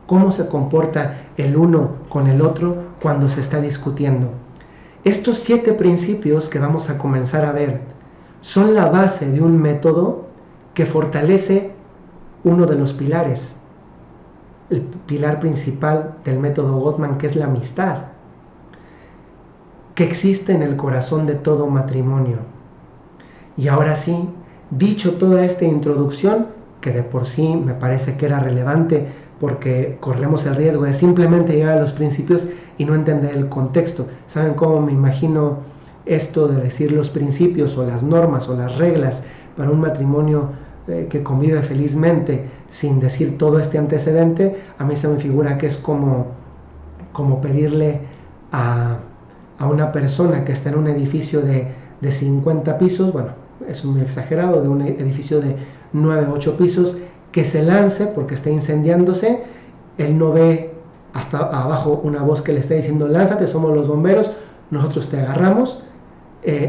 A: Cómo se comporta el uno con el otro cuando se está discutiendo. Estos 7 principios que vamos a comenzar a ver son la base de un método que fortalece uno de los pilares, el pilar principal del método Gottman, que es la amistad, que existe en el corazón de todo matrimonio. Y ahora sí, dicho toda esta introducción, que de por sí me parece que era relevante porque corremos el riesgo de simplemente llegar a los principios y no entender el contexto. ¿Saben cómo me imagino esto de decir los principios o las normas o las reglas para un matrimonio que convive felizmente sin decir todo este antecedente? A mí se me figura que es como pedirle a una persona que está en un edificio de 50 pisos, bueno, es muy exagerado, de un edificio de 9, 8 pisos, que se lance porque está incendiándose. Él no ve hasta abajo una voz que le está diciendo lánzate, somos los bomberos, nosotros te agarramos.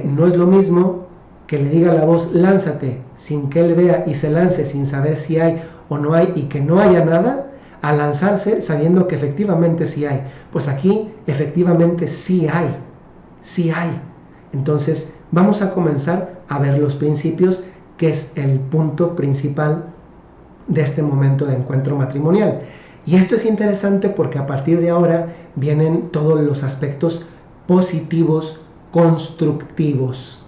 A: No es lo mismo que le diga la voz lánzate sin que él vea y se lance sin saber si hay o no hay y que no haya nada, a lanzarse sabiendo que efectivamente sí hay. Pues aquí efectivamente sí hay. Entonces vamos a comenzar a ver los principios, que es el punto principal de este momento de encuentro matrimonial. Y esto es interesante porque a partir de ahora vienen todos los aspectos positivos, constructivos.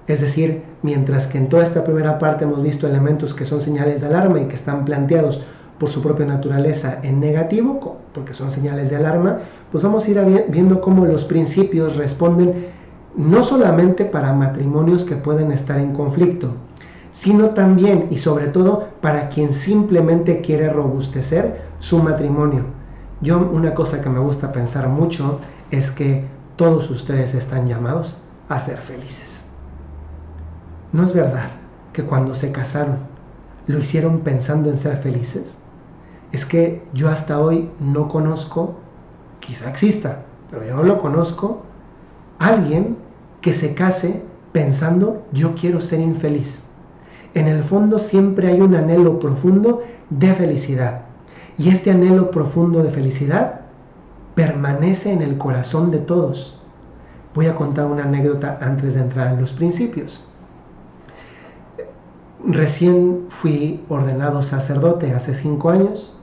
A: Es decir, mientras que en toda esta primera parte hemos visto elementos que son señales de alarma y que están planteados por su propia naturaleza en negativo, porque son señales de alarma, pues vamos a ir viendo cómo los principios responden no solamente para matrimonios que pueden estar en conflicto, sino también y sobre todo para quien simplemente quiere robustecer su matrimonio. Una cosa que me gusta pensar mucho es que todos ustedes están llamados a ser felices. ¿No es verdad que cuando se casaron lo hicieron pensando en ser felices? Es que yo hasta hoy no conozco, quizá exista, pero yo no lo conozco, alguien que se case pensando yo quiero ser infeliz. En el fondo siempre hay un anhelo profundo de felicidad. Y este anhelo profundo de felicidad permanece en el corazón de todos. Voy a contar una anécdota antes de entrar en los principios. Recién fui ordenado sacerdote hace 5 años.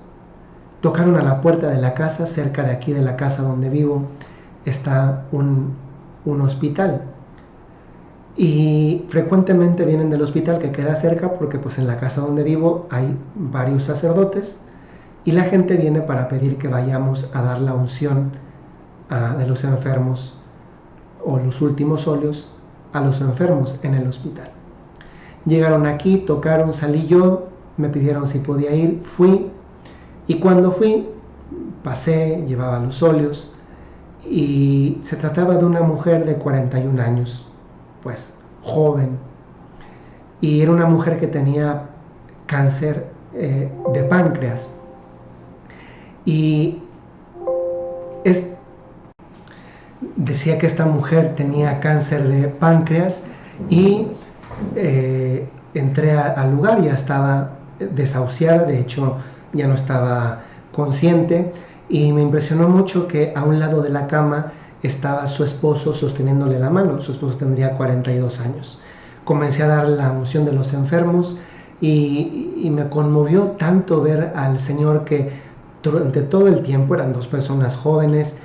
A: Tocaron a la puerta de la casa, cerca de aquí de la casa donde vivo está un hospital. Y frecuentemente vienen del hospital que queda cerca porque pues en la casa donde vivo hay varios sacerdotes y la gente viene para pedir que vayamos a dar la unción de los enfermos o los últimos óleos a los enfermos en el hospital. Llegaron aquí, tocaron, salí yo, me pidieron si podía ir, fui. Y cuando fui, pasé, llevaba los óleos y se trataba de una mujer de 41 años, pues joven. Y era una mujer que tenía cáncer de páncreas. Y decía que esta mujer tenía cáncer de páncreas y entré al lugar, ya estaba desahuciada, de hecho ya no estaba consciente, y me impresionó mucho que a un lado de la cama estaba su esposo sosteniéndole la mano. Su esposo tendría 42 años. Comencé a dar la unción de los enfermos y me conmovió tanto ver al Señor que durante todo el tiempo, eran 2 personas jóvenes,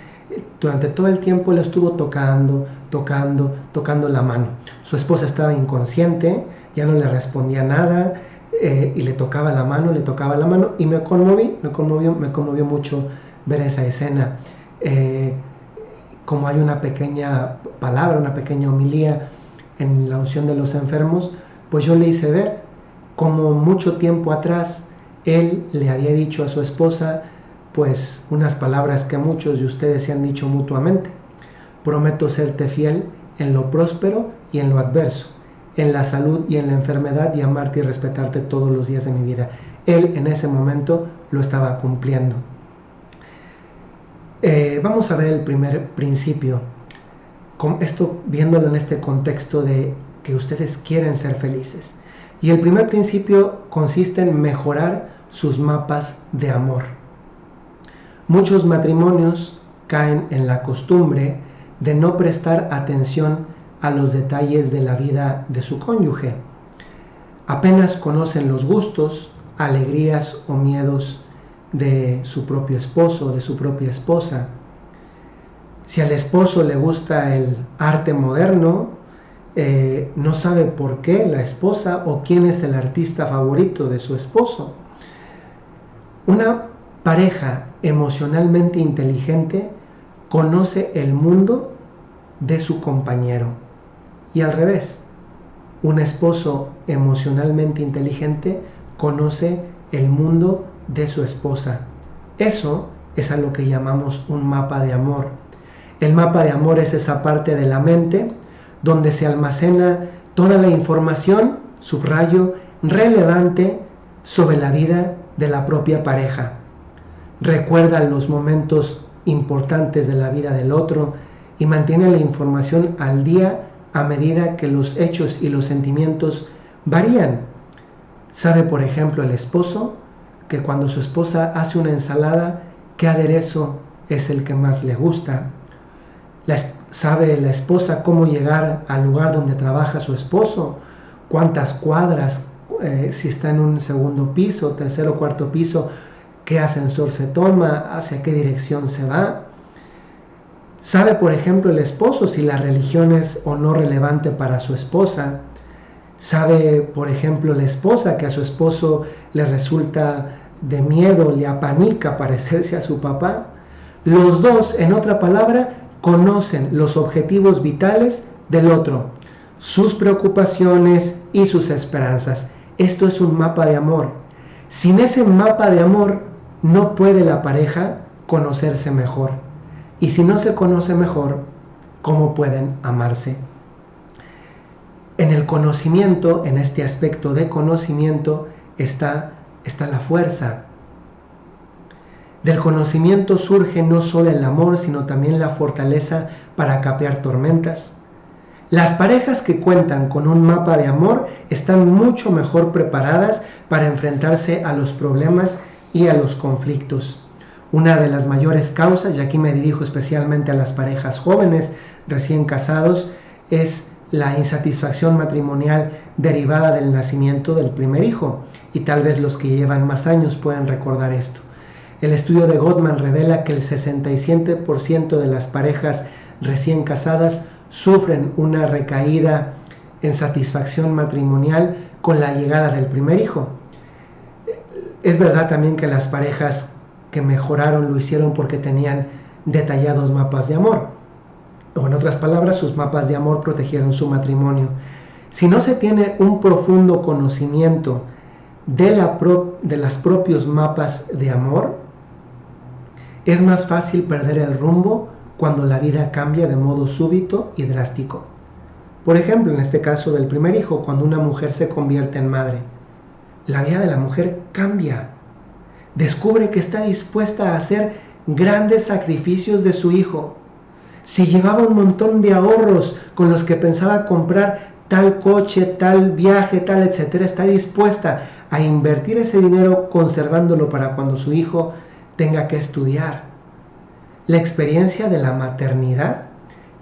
A: durante todo el tiempo Él estuvo tocando la mano. Su esposa estaba inconsciente, ya no le respondía nada, y le tocaba la mano y me conmovió mucho ver esa escena. Como hay una pequeña palabra, una pequeña homilía en la unción de los enfermos, pues yo le hice ver como mucho tiempo atrás él le había dicho a su esposa pues unas palabras que muchos de ustedes se han dicho mutuamente: prometo serte fiel en lo próspero y en lo adverso, en la salud y en la enfermedad, y amarte y respetarte todos los días de mi vida. Él en ese momento lo estaba cumpliendo. Vamos a ver el primer principio, esto viéndolo en este contexto de que ustedes quieren ser felices. Y el primer principio consiste en mejorar sus mapas de amor. Muchos matrimonios caen en la costumbre de no prestar atención a los detalles de la vida de su cónyuge. apenas conocen los gustos, alegrías o miedos de su propio esposo o de su propia esposa. Si al esposo le gusta el arte moderno, no sabe por qué la esposa o quién es el artista favorito de su esposo. Una pareja emocionalmente inteligente conoce el mundo de su compañero y al revés. Un esposo emocionalmente inteligente conoce el mundo de su esposa. Eso es a lo que llamamos un mapa de amor. El mapa de amor es esa parte de la mente donde se almacena toda la información, subrayo, relevante sobre la vida de la propia pareja. Recuerda los momentos importantes de la vida del otro y mantiene la información al día a medida que los hechos y los sentimientos varían. Sabe, por ejemplo, el esposo que cuando su esposa hace una ensalada, ¿qué aderezo es el que más le gusta? Sabe la esposa cómo llegar al lugar donde trabaja su esposo, cuántas cuadras, si está en un segundo piso, tercero o cuarto piso, qué ascensor se toma, hacia qué dirección se va. Sabe, por ejemplo, el esposo si la religión es o no relevante para su esposa. Sabe, por ejemplo, la esposa que a su esposo le resulta de miedo, le apanica parecerse a su papá. Los dos, en otra palabra, conocen los objetivos vitales del otro, sus preocupaciones y sus esperanzas. Esto es un mapa de amor. Sin ese mapa de amor, no puede la pareja conocerse mejor. Y si no se conoce mejor, ¿cómo pueden amarse? En el conocimiento, en este aspecto de conocimiento, está la fuerza. Del conocimiento surge no solo el amor, sino también la fortaleza para capear tormentas. Las parejas que cuentan con un mapa de amor están mucho mejor preparadas para enfrentarse a los problemas y a los conflictos. Una de las mayores causas, y aquí me dirijo especialmente a las parejas jóvenes recién casados, es la insatisfacción matrimonial derivada del nacimiento del primer hijo. Y tal vez los que llevan más años puedan recordar esto. El estudio de Gottman revela que el 67% de las parejas recién casadas sufren una recaída en satisfacción matrimonial con la llegada del primer hijo. Es verdad también que las parejas que mejoraron lo hicieron porque tenían detallados mapas de amor. O en otras palabras, sus mapas de amor protegieron su matrimonio. Si no se tiene un profundo conocimiento de los propios mapas de amor, es más fácil perder el rumbo cuando la vida cambia de modo súbito y drástico. Por ejemplo, en este caso del primer hijo, cuando una mujer se convierte en madre, la vida de la mujer cambia. Descubre que está dispuesta a hacer grandes sacrificios de su hijo. Si llevaba un montón de ahorros con los que pensaba comprar tal coche, tal viaje, tal, etcétera, está dispuesta a invertir ese dinero conservándolo para cuando su hijo tenga que estudiar. La experiencia de la maternidad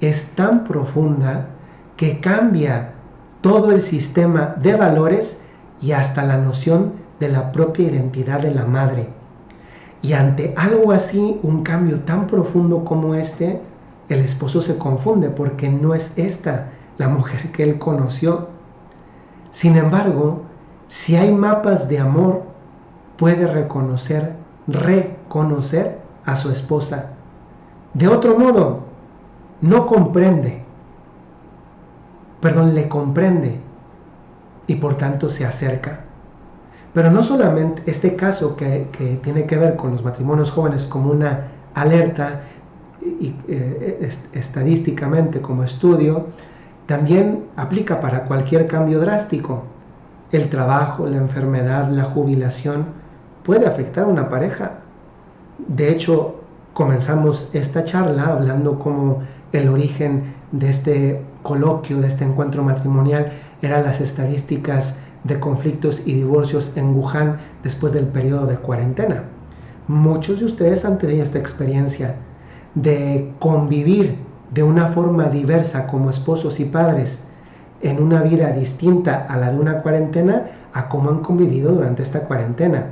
A: es tan profunda que cambia todo el sistema de valores y hasta la noción de la propia identidad de la madre. Y ante algo así, un cambio tan profundo como este, el esposo se confunde porque no es esta la mujer que él conoció. Sin embargo, si hay mapas de amor, puede reconocer a su esposa. De otro modo, le comprende y por tanto se acerca. Pero no solamente este caso que tiene que ver con los matrimonios jóvenes como una alerta estadísticamente como estudio, también aplica para cualquier cambio drástico. El trabajo, la enfermedad, la jubilación puede afectar a una pareja. De hecho, comenzamos esta charla hablando como el origen de este coloquio, de este encuentro matrimonial, eran las estadísticas de conflictos y divorcios en Wuhan después del periodo de cuarentena. Muchos de ustedes han tenido esta experiencia de convivir de una forma diversa como esposos y padres en una vida distinta a la de una cuarentena a cómo han convivido durante esta cuarentena.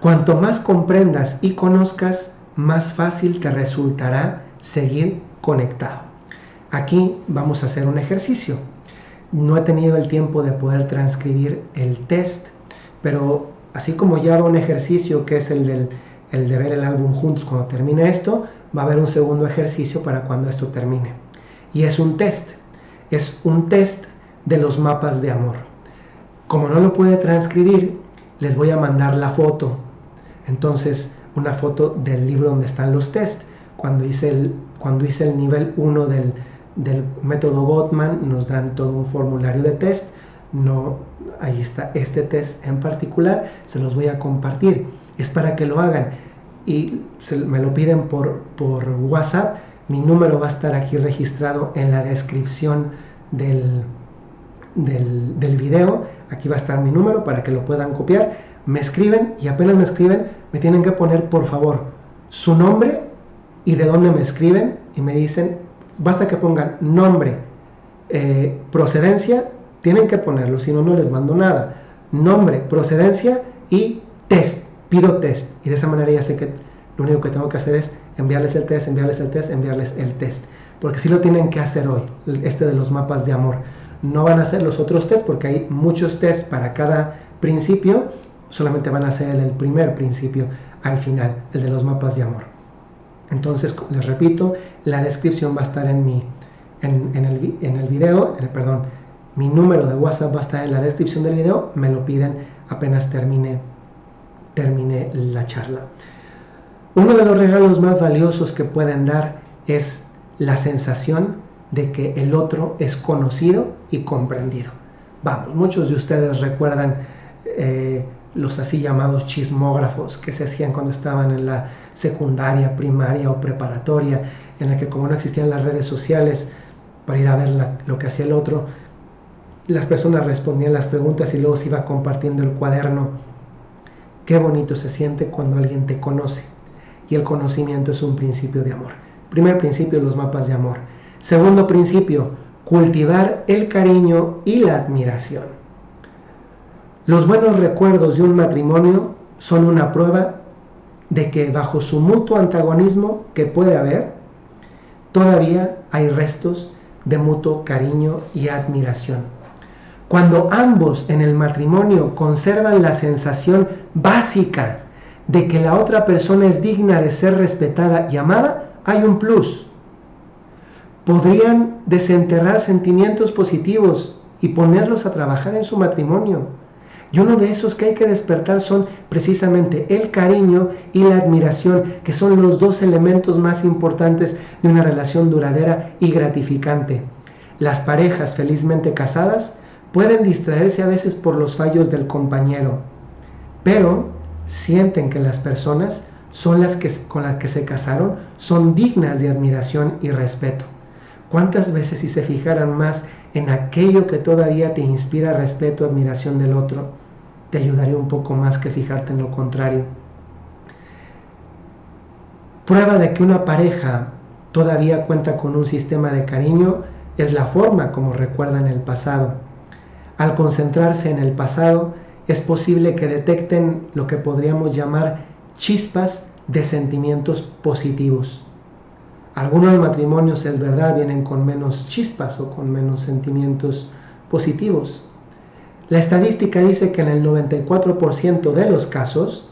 A: Cuanto más comprendas y conozcas, más fácil te resultará seguir conectado. Aquí vamos a hacer un ejercicio. No he tenido el tiempo de poder transcribir el test, pero así como ya hago un ejercicio que es el de ver el álbum juntos cuando termine esto, va a haber un segundo ejercicio para cuando esto termine. Y es un test de los mapas de amor. Como no lo puede transcribir, les voy a mandar la foto. Entonces, una foto del libro donde están los tests. Cuando hice el nivel 1 del método Gottman, nos dan todo un formulario de test. Ahí está este test en particular, se los voy a compartir. Es para que lo hagan y me lo piden por WhatsApp. Mi número va a estar aquí registrado en la descripción del video. Aquí va a estar mi número para que lo puedan copiar. Me escriben y apenas me escriben, me tienen que poner por favor su nombre y de dónde me escriben, y me dicen, basta que pongan nombre, procedencia, tienen que ponerlo, si no, no les mando nada. Nombre, procedencia y test, pido test, y de esa manera ya sé que lo único que tengo que hacer es enviarles el test, porque sí lo tienen que hacer hoy, de los mapas de amor. No van a hacer los otros tests porque hay muchos tests para cada principio, solamente van a hacer el primer principio al final, el de los mapas de amor. Entonces, les repito, la descripción va a estar en el video, mi número de WhatsApp va a estar en la descripción del video, me lo piden apenas termine la charla. Uno de los regalos más valiosos que pueden dar es la sensación de que el otro es conocido y comprendido. Vamos, muchos de ustedes recuerdan los así llamados chismógrafos que se hacían cuando estaban en la secundaria, primaria o preparatoria, en la que como no existían las redes sociales para ir a ver lo que hacía el otro, las personas respondían las preguntas y luego se iba compartiendo el cuaderno. Qué bonito se siente cuando alguien te conoce, y el conocimiento es un principio de amor. Primer principio, los mapas de amor. Segundo principio, cultivar el cariño y la admiración. Los buenos recuerdos de un matrimonio son una prueba de que bajo su mutuo antagonismo que puede haber, todavía hay restos de mutuo cariño y admiración. Cuando ambos en el matrimonio conservan la sensación básica de que la otra persona es digna de ser respetada y amada, hay un plus. Podrían desenterrar sentimientos positivos y ponerlos a trabajar en su matrimonio. Y uno de esos que hay que despertar son precisamente el cariño y la admiración, que son los dos elementos más importantes de una relación duradera y gratificante. Las parejas felizmente casadas pueden distraerse a veces por los fallos del compañero, pero sienten que las personas con las que se casaron son dignas de admiración y respeto. ¿Cuántas veces si se fijaran más en aquello que todavía te inspira respeto, admiración del otro, te ayudaría un poco más que fijarte en lo contrario? Prueba de que una pareja todavía cuenta con un sistema de cariño es la forma como recuerdan el pasado. Al concentrarse en el pasado, es posible que detecten lo que podríamos llamar chispas de sentimientos positivos. Algunos matrimonios, es verdad, vienen con menos chispas o con menos sentimientos positivos. La estadística dice que en el 94% de los casos,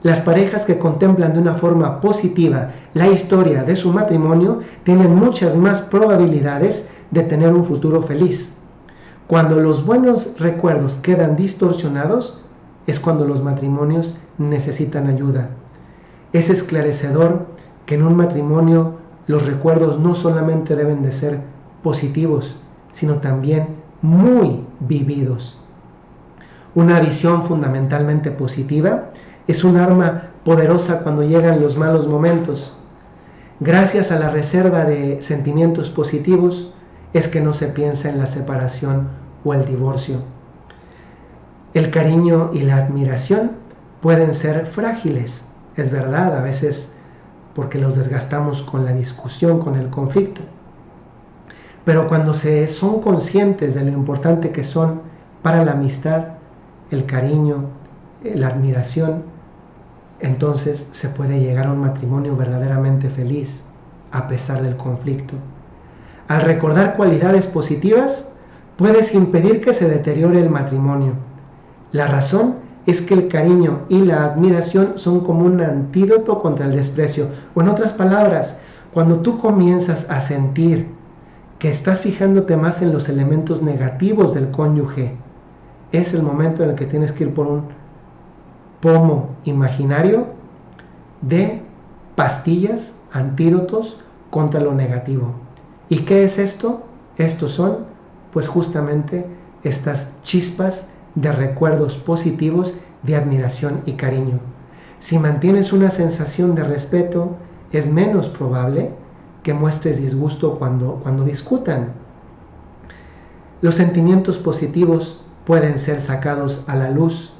A: las parejas que contemplan de una forma positiva la historia de su matrimonio tienen muchas más probabilidades de tener un futuro feliz. Cuando los buenos recuerdos quedan distorsionados, es cuando los matrimonios necesitan ayuda. Es esclarecedor que en un matrimonio los recuerdos no solamente deben de ser positivos, sino también muy vividos. Una visión fundamentalmente positiva es un arma poderosa cuando llegan los malos momentos. Gracias a la reserva de sentimientos positivos es que no se piensa en la separación o el divorcio. El cariño y la admiración pueden ser frágiles, es verdad, a veces porque los desgastamos con la discusión, con el conflicto. Pero cuando son conscientes de lo importante que son, para la amistad, el cariño, la admiración, entonces se puede llegar a un matrimonio verdaderamente feliz a pesar del conflicto. Al recordar cualidades positivas, puedes impedir que se deteriore el matrimonio. La razón es que el cariño y la admiración son como un antídoto contra el desprecio. O en otras palabras, cuando tú comienzas a sentir que estás fijándote más en los elementos negativos del cónyuge, es el momento en el que tienes que ir por un pomo imaginario de pastillas, antídotos contra lo negativo. ¿Y qué es esto? Estos son, pues justamente, estas chispas de recuerdos positivos, de admiración y cariño. Si mantienes una sensación de respeto, es menos probable que muestres disgusto cuando discutan. Los sentimientos positivos pueden ser sacados a la luz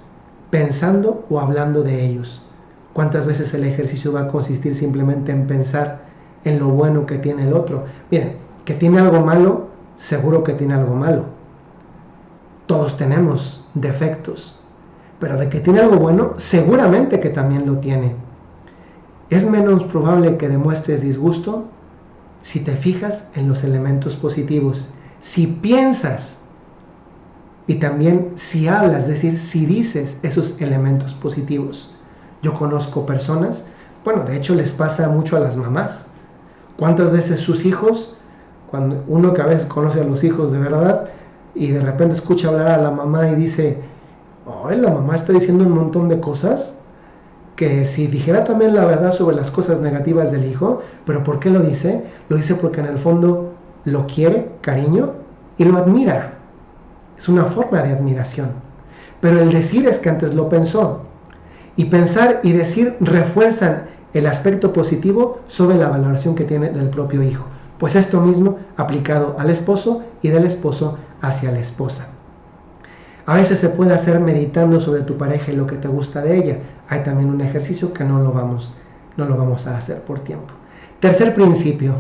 A: pensando o hablando de ellos. ¿Cuántas veces el ejercicio va a consistir simplemente en pensar en lo bueno que tiene el otro? Miren, que tiene algo malo, seguro que tiene algo malo. Todos tenemos defectos, pero de que tiene algo bueno, seguramente que también lo tiene. Es menos probable que demuestres disgusto si te fijas en los elementos positivos, si piensas y también si hablas, es decir, si dices esos elementos positivos. Yo conozco personas, bueno, de hecho les pasa mucho a las mamás. ¿Cuántas veces sus hijos, cuando uno que a veces conoce a los hijos de verdad y de repente escucha hablar a la mamá y dice, ¡ay, la mamá está diciendo un montón de cosas! Que si dijera también la verdad sobre las cosas negativas del hijo, ¿pero por qué lo dice? Lo dice porque en el fondo lo quiere, cariño, y lo admira. Es una forma de admiración. Pero el decir es que antes lo pensó. Y pensar y decir refuerzan el aspecto positivo sobre la valoración que tiene del propio hijo. Pues esto mismo aplicado al esposo y del esposo hacia la esposa. A veces se puede hacer meditando sobre tu pareja y lo que te gusta de ella. Hay también un ejercicio que no lo vamos a hacer por tiempo. Tercer principio.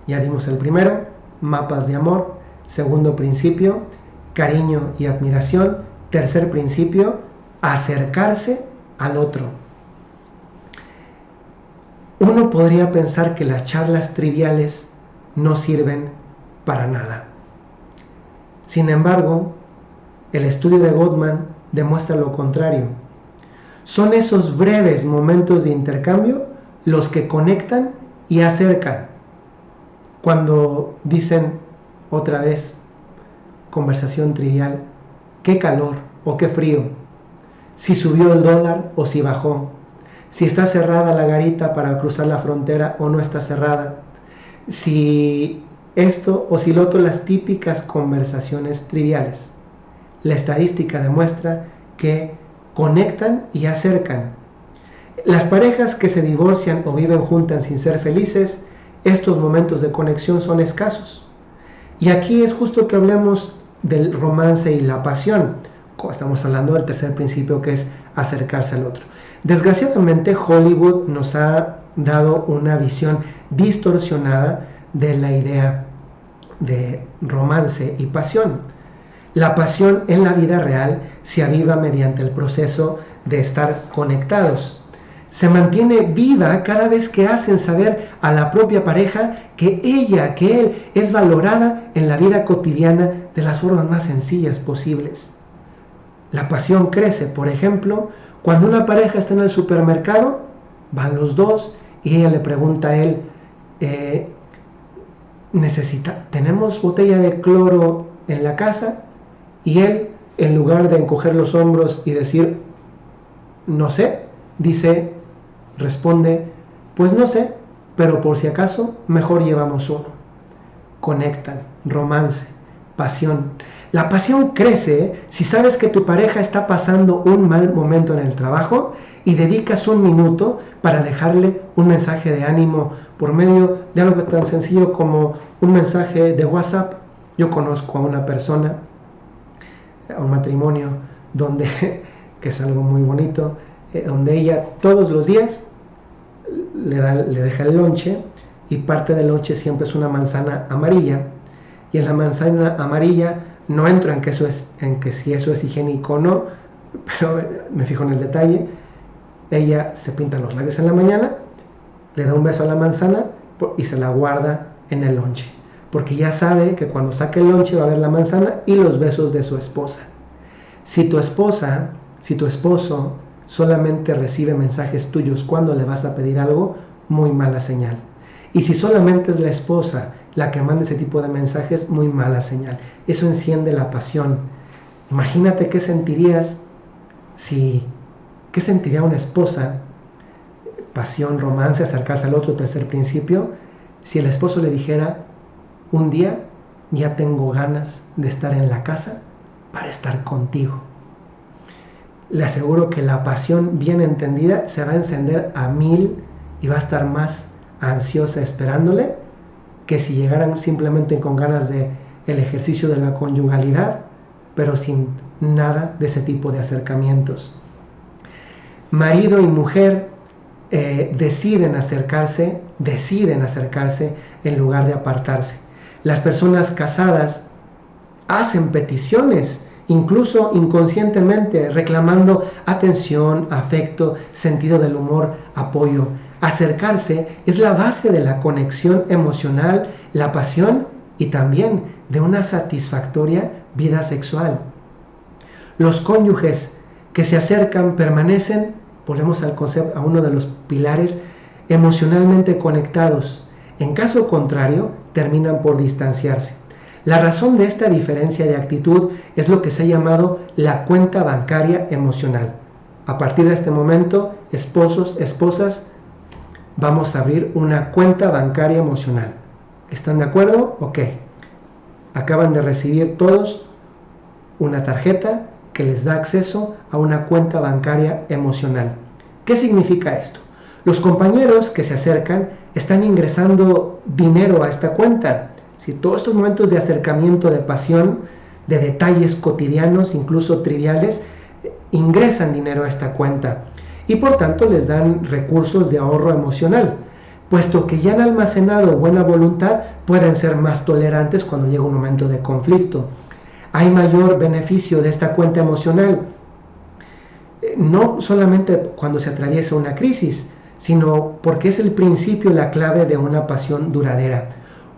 A: Ya dimos el primero, mapas de amor. Segundo principio, cariño y admiración. Tercer principio, acercarse al otro. Uno podría pensar que las charlas triviales no sirven para nada. Sin embargo, el estudio de Gottman demuestra lo contrario. Son esos breves momentos de intercambio los que conectan y acercan. Cuando dicen otra vez, conversación trivial, qué calor o qué frío, si subió el dólar o si bajó, si está cerrada la garita para cruzar la frontera o no está cerrada, si esto o si lo otro, las típicas conversaciones triviales. La estadística demuestra que conectan y acercan. Las parejas que se divorcian o viven juntas sin ser felices, estos momentos de conexión son escasos. Y aquí es justo que hablemos del romance y la pasión. Estamos hablando del tercer principio, que es acercarse al otro. Desgraciadamente, Hollywood nos ha dado una visión distorsionada de la idea de romance y pasión. La pasión en la vida real se aviva mediante el proceso de estar conectados. Se mantiene viva cada vez que hacen saber a la propia pareja que ella, que él, es valorada en la vida cotidiana de las formas más sencillas posibles. La pasión crece, por ejemplo, cuando una pareja está en el supermercado, van los dos y ella le pregunta a él, ¿tenemos botella de cloro en la casa? Y él, en lugar de encoger los hombros y decir, no sé, responde, pues no sé, pero por si acaso, mejor llevamos uno. Conectan, romance, pasión. La pasión crece si sabes que tu pareja está pasando un mal momento en el trabajo y dedicas un minuto para dejarle un mensaje de ánimo por medio de algo tan sencillo como un mensaje de WhatsApp. Yo conozco a una persona, a un matrimonio, que es algo muy bonito, donde ella todos los días le deja el lonche y parte del lonche siempre es una manzana amarilla Y en la manzana amarilla no entro en que si eso es higiénico o no, pero me fijo en el detalle. Ella se pinta los labios en la mañana, le da un beso a la manzana y se la guarda en el lonche, porque ya sabe que cuando saque el lonche va a ver la manzana y los besos de su esposa. Si tu esposo solamente recibe mensajes tuyos cuando le vas a pedir algo, muy mala señal. Y si solamente es la esposa la que manda ese tipo de mensajes, muy mala señal. Eso enciende la pasión. Imagínate qué sentiría una esposa, pasión, romance, acercarse al otro, tercer principio, si el esposo le dijera: un día ya tengo ganas de estar en la casa para estar contigo. Le aseguro que la pasión bien entendida se va a encender a 1000 y va a estar más ansiosa esperándole que si llegaran simplemente con ganas de el ejercicio de la conyugalidad, pero sin nada de ese tipo de acercamientos. Marido y mujer deciden acercarse en lugar de apartarse. Las personas casadas hacen peticiones, incluso inconscientemente, reclamando atención, afecto, sentido del humor, apoyo. Acercarse es la base de la conexión emocional, la pasión y también de una satisfactoria vida sexual. Los cónyuges que se acercan permanecen, volvemos al concepto, a uno de los pilares, emocionalmente conectados. En caso contrario, terminan por distanciarse. La razón de esta diferencia de actitud es lo que se ha llamado la cuenta bancaria emocional. A partir de este momento, esposos, esposas, vamos a abrir una cuenta bancaria emocional. ¿Están de acuerdo? Ok. Acaban de recibir todos una tarjeta que les da acceso a una cuenta bancaria emocional. ¿Qué significa esto? Los compañeros que se acercan están ingresando dinero a esta cuenta. Si todos estos momentos de acercamiento, de pasión, de detalles cotidianos, incluso triviales, ingresan dinero a esta cuenta y por tanto les dan recursos de ahorro emocional, puesto que ya han almacenado buena voluntad, pueden ser más tolerantes cuando llega un momento de conflicto. Hay mayor beneficio de esta cuenta emocional, no solamente cuando se atraviesa una crisis, sino porque es el principio y la clave de una pasión duradera.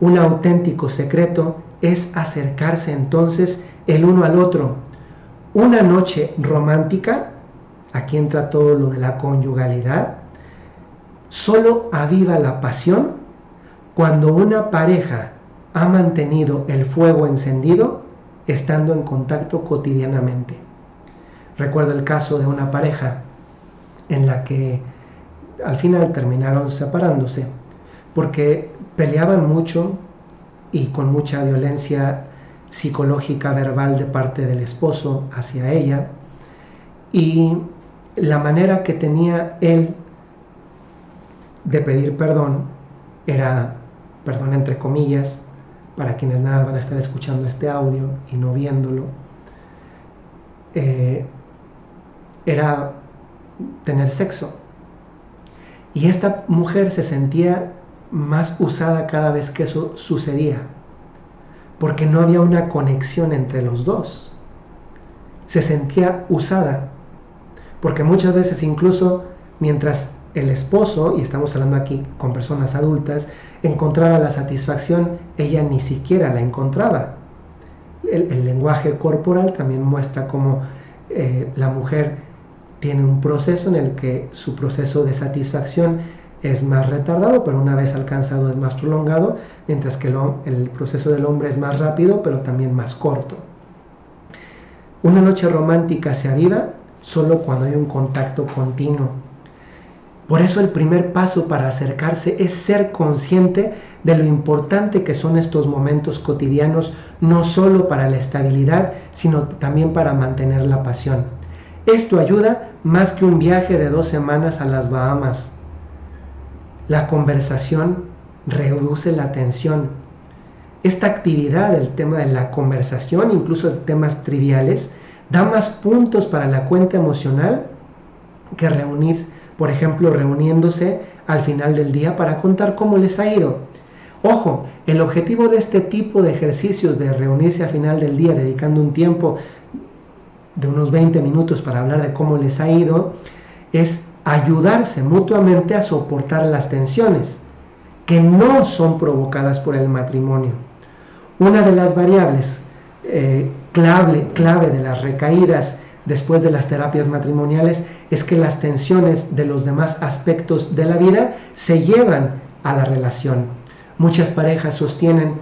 A: Un auténtico secreto es acercarse entonces el uno al otro. Una noche romántica, aquí entra todo lo de la conyugalidad, solo aviva la pasión cuando una pareja ha mantenido el fuego encendido estando en contacto cotidianamente. Recuerdo el caso de una pareja en la que al final terminaron separándose porque peleaban mucho y con mucha violencia psicológica, verbal de parte del esposo hacia ella, y la manera que tenía él de pedir perdón era, perdón entre comillas, para quienes nada van a estar escuchando este audio y no viéndolo, era tener sexo. Y esta mujer se sentía más usada cada vez que eso sucedía, porque no había una conexión entre los dos. Se sentía usada, porque muchas veces incluso mientras el esposo, y estamos hablando aquí con personas adultas, encontraba la satisfacción, ella ni siquiera la encontraba. El lenguaje corporal también muestra cómo la mujer tiene un proceso en el que su proceso de satisfacción es más retardado, pero una vez alcanzado es más prolongado, mientras que el proceso del hombre es más rápido, pero también más corto. Una noche romántica se aviva solo cuando hay un contacto continuo. Por eso el primer paso para acercarse es ser consciente de lo importante que son estos momentos cotidianos, no solo para la estabilidad, sino también para mantener la pasión. Esto ayuda más que un viaje de 2 semanas a las Bahamas. La conversación reduce la tensión. Esta actividad, el tema de la conversación, incluso de temas triviales, da más puntos para la cuenta emocional que reuniéndose al final del día para contar cómo les ha ido. Ojo, El objetivo de este tipo de ejercicios, de reunirse al final del día dedicando un tiempo de unos 20 minutos para hablar de cómo les ha ido, es ayudarse mutuamente a soportar las tensiones que no son provocadas por el matrimonio. Una de las variables clave de las recaídas después de las terapias matrimoniales es que las tensiones de los demás aspectos de la vida se llevan a la relación. Muchas parejas sostienen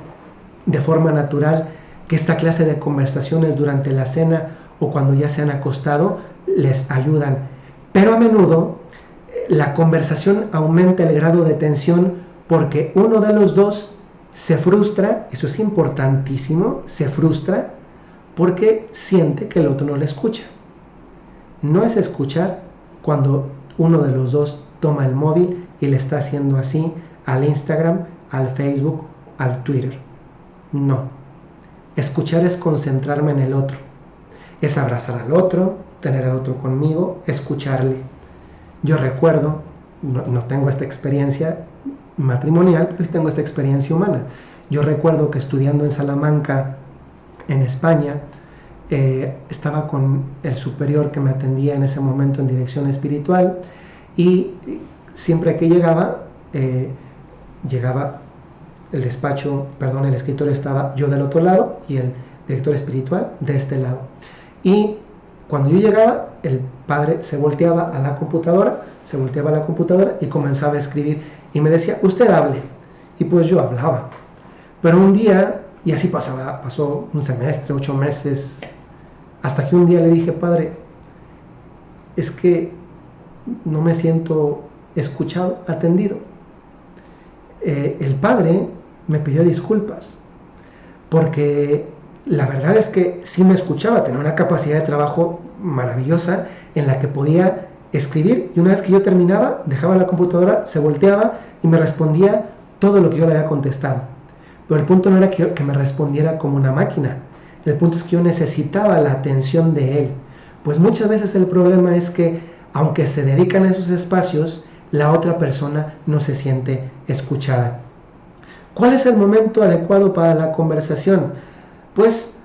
A: de forma natural que esta clase de conversaciones durante la cena o cuando ya se han acostado les ayudan, pero a menudo la conversación aumenta el grado de tensión porque uno de los dos se frustra, eso es importantísimo, se frustra porque siente que el otro no le escucha. No es escuchar cuando uno de los dos toma el móvil y le está haciendo así al Instagram, al Facebook, al Twitter. No. Escuchar es concentrarme en el otro. Es abrazar al otro, tener al otro conmigo, escucharle. Yo recuerdo, no tengo esta experiencia matrimonial, pero sí tengo esta experiencia humana. Yo recuerdo que estudiando en Salamanca, en España, estaba con el superior que me atendía en ese momento en dirección espiritual, y siempre que llegaba el escritorio estaba yo del otro lado y el director espiritual de este lado. Y cuando yo llegaba, el padre se volteaba a la computadora y comenzaba a escribir y me decía, usted hable. Y pues yo hablaba. Pero un día, y así pasó un semestre, 8 meses, hasta que un día le dije, padre, es que no me siento escuchado, atendido. El padre me pidió disculpas, porque la verdad es que sí me escuchaba, tenía una capacidad de trabajo maravillosa en la que podía escribir, y una vez que yo terminaba, dejaba la computadora, se volteaba y me respondía todo lo que yo le había contestado. Pero el punto no era que me respondiera como una máquina, el punto es que yo necesitaba la atención de él. Pues muchas veces el problema es que, aunque se dedican a esos espacios, la otra persona no se siente escuchada. ¿Cuál es el momento adecuado para la conversación? Pues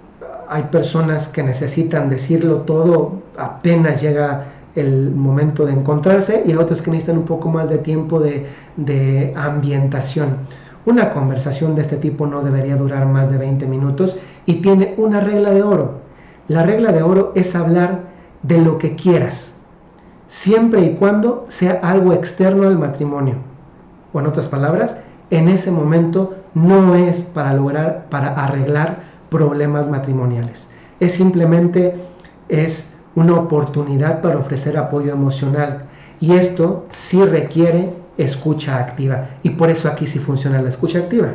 A: hay personas que necesitan decirlo todo apenas llega el momento de encontrarse, y otros que necesitan un poco más de tiempo de ambientación. Una conversación de este tipo no debería durar más de 20 minutos y tiene una regla de oro. La regla de oro es hablar de lo que quieras, siempre y cuando sea algo externo al matrimonio. O en otras palabras, en ese momento no es para arreglar problemas matrimoniales. Simplemente es una oportunidad para ofrecer apoyo emocional, y esto sí requiere escucha activa, y por eso aquí sí funciona la escucha activa.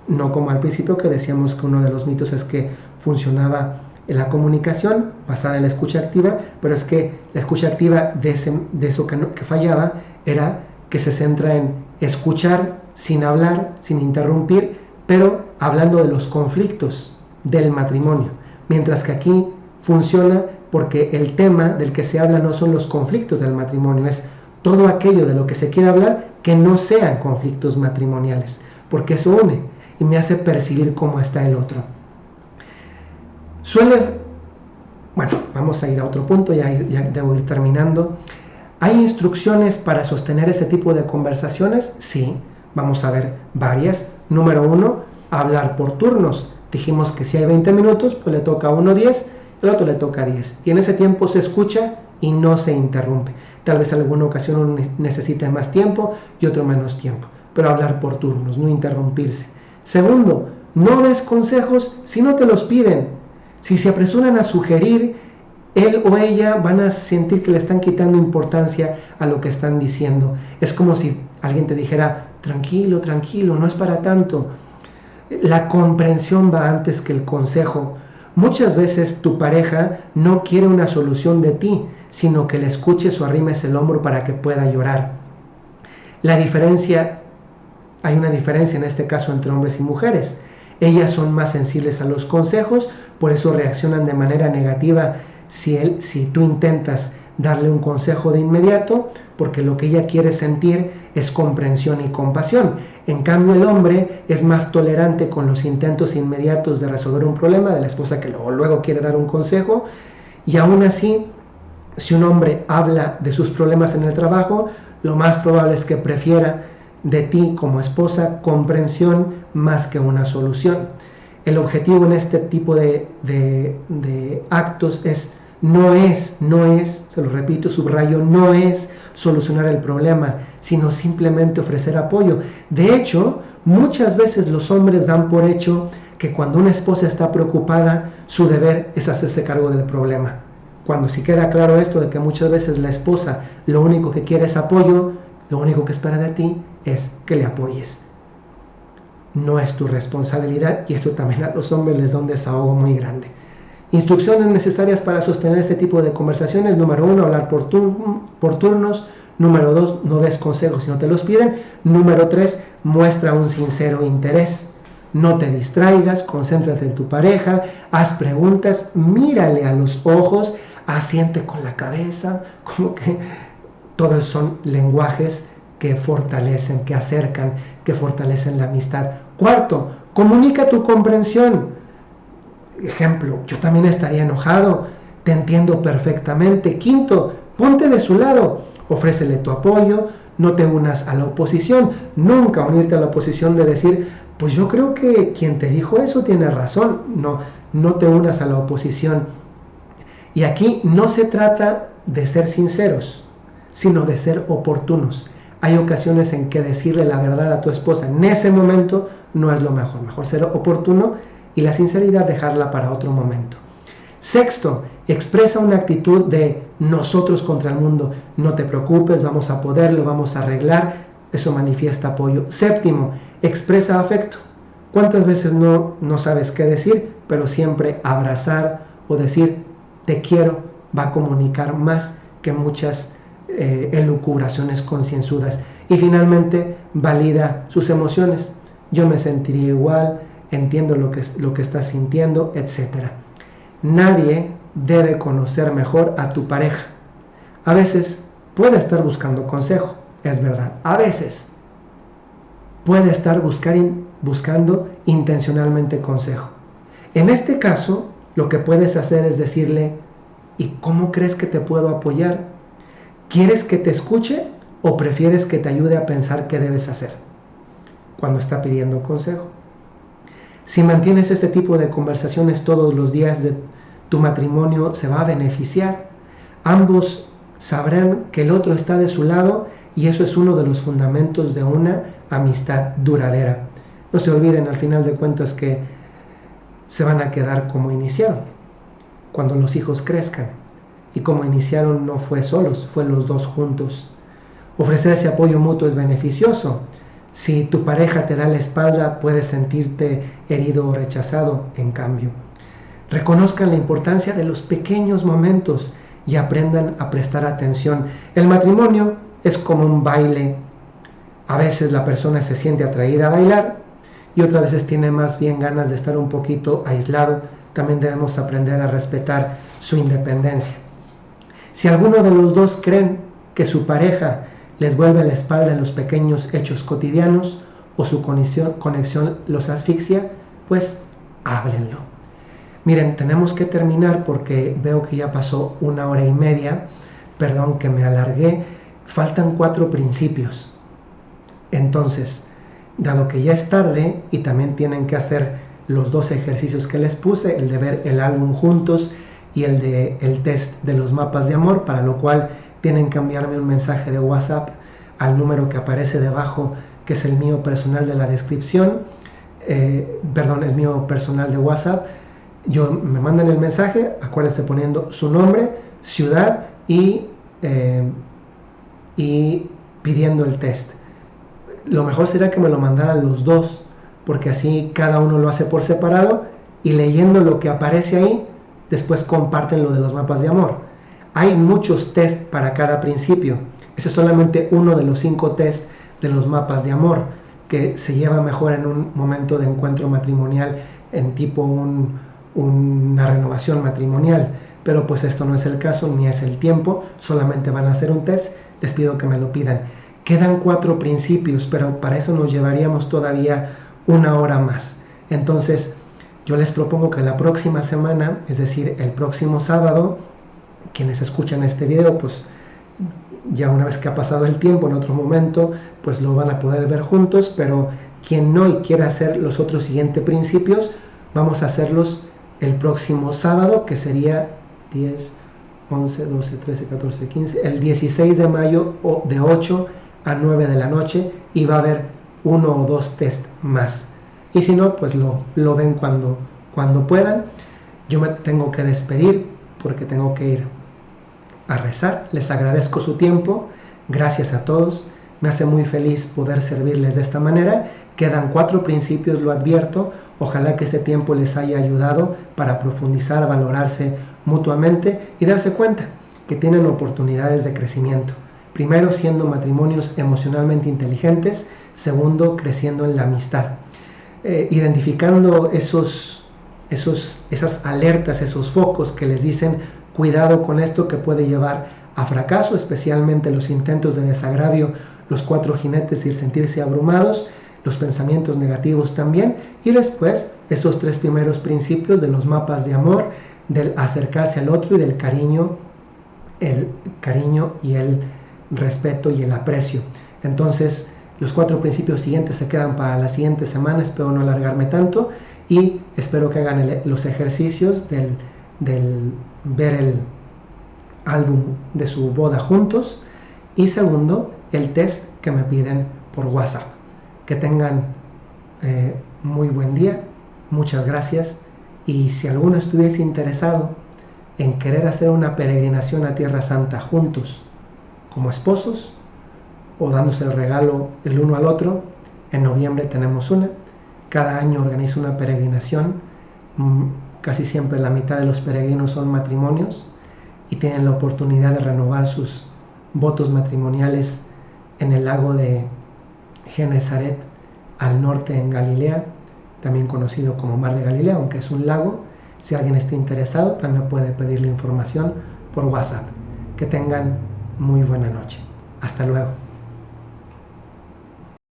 A: No como al principio, que decíamos que uno de los mitos es que funcionaba en la comunicación basada en la escucha activa, pero es que la escucha activa de eso que fallaba era que se centra en escuchar sin hablar, sin interrumpir, pero hablando de los conflictos del matrimonio, mientras que aquí funciona porque el tema del que se habla no son los conflictos del matrimonio, es todo aquello de lo que se quiere hablar que no sean conflictos matrimoniales, porque eso une y me hace percibir cómo está el otro. Vamos a ir a otro punto, ya debo ir terminando. ¿Hay instrucciones para sostener este tipo de conversaciones? Sí, vamos a ver varias. Número 1, hablar por turnos. Dijimos que si hay 20 minutos, pues le toca a uno 10, el otro le toca 10. Y en ese tiempo se escucha y no se interrumpe. Tal vez en alguna ocasión uno necesite más tiempo y otro menos tiempo, pero hablar por turnos, no interrumpirse. Segundo, no des consejos si no te los piden. Si se apresuran a sugerir, él o ella van a sentir que le están quitando importancia a lo que están diciendo. Es como si alguien te dijera, tranquilo, tranquilo, no es para tanto. La comprensión va antes que el consejo. Muchas veces tu pareja no quiere una solución de ti, sino que le escuches o arrimes el hombro para que pueda llorar. Hay una diferencia en este caso entre hombres y mujeres. Ellas son más sensibles a los consejos, por eso reaccionan de manera negativa si tú intentas darle un consejo de inmediato, porque lo que ella quiere sentir es comprensión y compasión. En cambio, el hombre es más tolerante con los intentos inmediatos de resolver un problema de la esposa que luego quiere dar un consejo, y aún así, si un hombre habla de sus problemas en el trabajo, lo más probable es que prefiera de ti como esposa comprensión más que una solución. El objetivo en este tipo de actos no es, se lo repito, subrayo, no es solucionar el problema, sino simplemente ofrecer apoyo. De hecho, muchas veces los hombres dan por hecho que cuando una esposa está preocupada, su deber es hacerse cargo del problema. Cuando sí queda claro esto de que muchas veces la esposa lo único que quiere es apoyo, lo único que espera de ti es que le apoyes. No es tu responsabilidad, y eso también a los hombres les da un desahogo muy grande. Instrucciones necesarias para sostener este tipo de conversaciones: número 1, hablar por turnos. Número 2, no des consejos si no te los piden. Número 3, muestra un sincero interés. No te distraigas, concéntrate en tu pareja, haz preguntas, mírale a los ojos, asiente con la cabeza, como que todos son lenguajes que fortalecen, que acercan, que fortalecen la amistad. Cuarto, comunica tu comprensión. Ejemplo, yo también estaría enojado, te entiendo perfectamente. Quinto, ponte de su lado, ofrécele tu apoyo, no te unas a la oposición. Nunca unirte a la oposición de decir, pues yo creo que quien te dijo eso tiene razón. No te unas a la oposición. Y aquí no se trata de ser sinceros, sino de ser oportunos. Hay ocasiones en que decirle la verdad a tu esposa en ese momento no es lo mejor. Mejor ser oportuno y la sinceridad dejarla para otro momento. Sexto, expresa una actitud de nosotros contra el mundo. No te preocupes, vamos a poderlo, vamos a arreglar. Eso manifiesta apoyo. Séptimo, expresa afecto. ¿Cuántas veces no sabes qué decir? Pero siempre abrazar o decir te quiero va a comunicar más que muchas elucubraciones concienzudas. Y finalmente, valida sus emociones. Yo me sentiría igual, entiendo lo que estás sintiendo, etc. Nadie debe conocer mejor a tu pareja. A veces puede estar buscando consejo, es verdad. A veces puede estar buscando intencionalmente consejo. En este caso, lo que puedes hacer es decirle, ¿y cómo crees que te puedo apoyar? ¿Quieres que te escuche o prefieres que te ayude a pensar qué debes hacer cuando está pidiendo consejo? Si mantienes este tipo de conversaciones todos los días de tu matrimonio, se va a beneficiar. Ambos sabrán que el otro está de su lado, y eso es uno de los fundamentos de una amistad duradera. No se olviden al final de cuentas que se van a quedar como iniciaron, cuando los hijos crezcan. Y como iniciaron no fue solos, fue los dos juntos. Ofrecer ese apoyo mutuo es beneficioso. Si tu pareja te da la espalda, puedes sentirte herido o rechazado. En cambio, reconozcan la importancia de los pequeños momentos y aprendan a prestar atención. El matrimonio es como un baile. A veces la persona se siente atraída a bailar y otras veces tiene más bien ganas de estar un poquito aislado. También debemos aprender a respetar su independencia. Si alguno de los dos creen que su pareja les vuelve la espalda en los pequeños hechos cotidianos o su conexión los asfixia, pues háblenlo. Miren, tenemos que terminar porque veo que ya pasó 1 hora y media. Perdón que me alargué. Faltan 4 principios. Entonces, dado que ya es tarde y también tienen que hacer los 2 ejercicios que les puse, el de ver el álbum juntos y el test de los mapas de amor, para lo cual tienen que enviarme un mensaje de WhatsApp al número que aparece debajo, que es el mío personal de la descripción, el mío personal de WhatsApp. Me mandan el mensaje, acuérdense poniendo su nombre, ciudad y pidiendo el test. Lo mejor sería que me lo mandaran los 2, porque así cada uno lo hace por separado y leyendo lo que aparece ahí, después comparten lo de los mapas de amor. Hay muchos test para cada principio. Ese es solamente uno de los 5 test de los mapas de amor, que se lleva mejor en un momento de encuentro matrimonial, en tipo una renovación matrimonial. Pero pues esto no es el caso, ni es el tiempo, solamente van a hacer un test. Les pido que me lo pidan. Quedan 4 principios, pero para eso nos llevaríamos todavía una hora más. Entonces, yo les propongo que la próxima semana, es decir, el próximo sábado, quienes escuchan este video, pues ya una vez que ha pasado el tiempo, en otro momento, pues lo van a poder ver juntos, pero quien no y quiera hacer los otros siguientes principios, vamos a hacerlos el próximo sábado, que sería 10, 11, 12, 13, 14, 15, el 16 de mayo de 8 a 9 de la noche, y va a haber 1 o 2 test más. Y si no, pues lo ven cuando puedan. Yo me tengo que despedir porque tengo que ir a rezar. Les agradezco su tiempo. Gracias a todos. Me hace muy feliz poder servirles de esta manera. Quedan 4 principios, lo advierto. Ojalá que este tiempo les haya ayudado para profundizar, valorarse mutuamente y darse cuenta que tienen oportunidades de crecimiento. Primero, siendo matrimonios emocionalmente inteligentes. Segundo, creciendo en la amistad. Identificando esas alertas, esos focos que les dicen cuidado con esto que puede llevar a fracaso, especialmente los intentos de desagravio, los 4 jinetes y el sentirse abrumados, los pensamientos negativos también, y después esos 3 primeros principios de los mapas de amor, del acercarse al otro y del cariño y el respeto y el aprecio. Entonces, los 4 principios siguientes se quedan para la siguiente semana. Espero no alargarme tanto y espero que hagan los ejercicios del ver el álbum de su boda juntos, y segundo, el test que me piden por WhatsApp. Que tengan muy buen día, muchas gracias, y si alguno estuviese interesado en querer hacer una peregrinación a Tierra Santa juntos como esposos, o dándose el regalo el uno al otro, en noviembre tenemos una. Cada año organizo una peregrinación. Casi siempre la mitad de los peregrinos son matrimonios y tienen la oportunidad de renovar sus votos matrimoniales en el lago de Genesaret, al norte en Galilea, también conocido como Mar de Galilea, aunque es un lago. Si alguien está interesado, también puede pedirle información por WhatsApp. Que tengan muy buena noche. Hasta luego.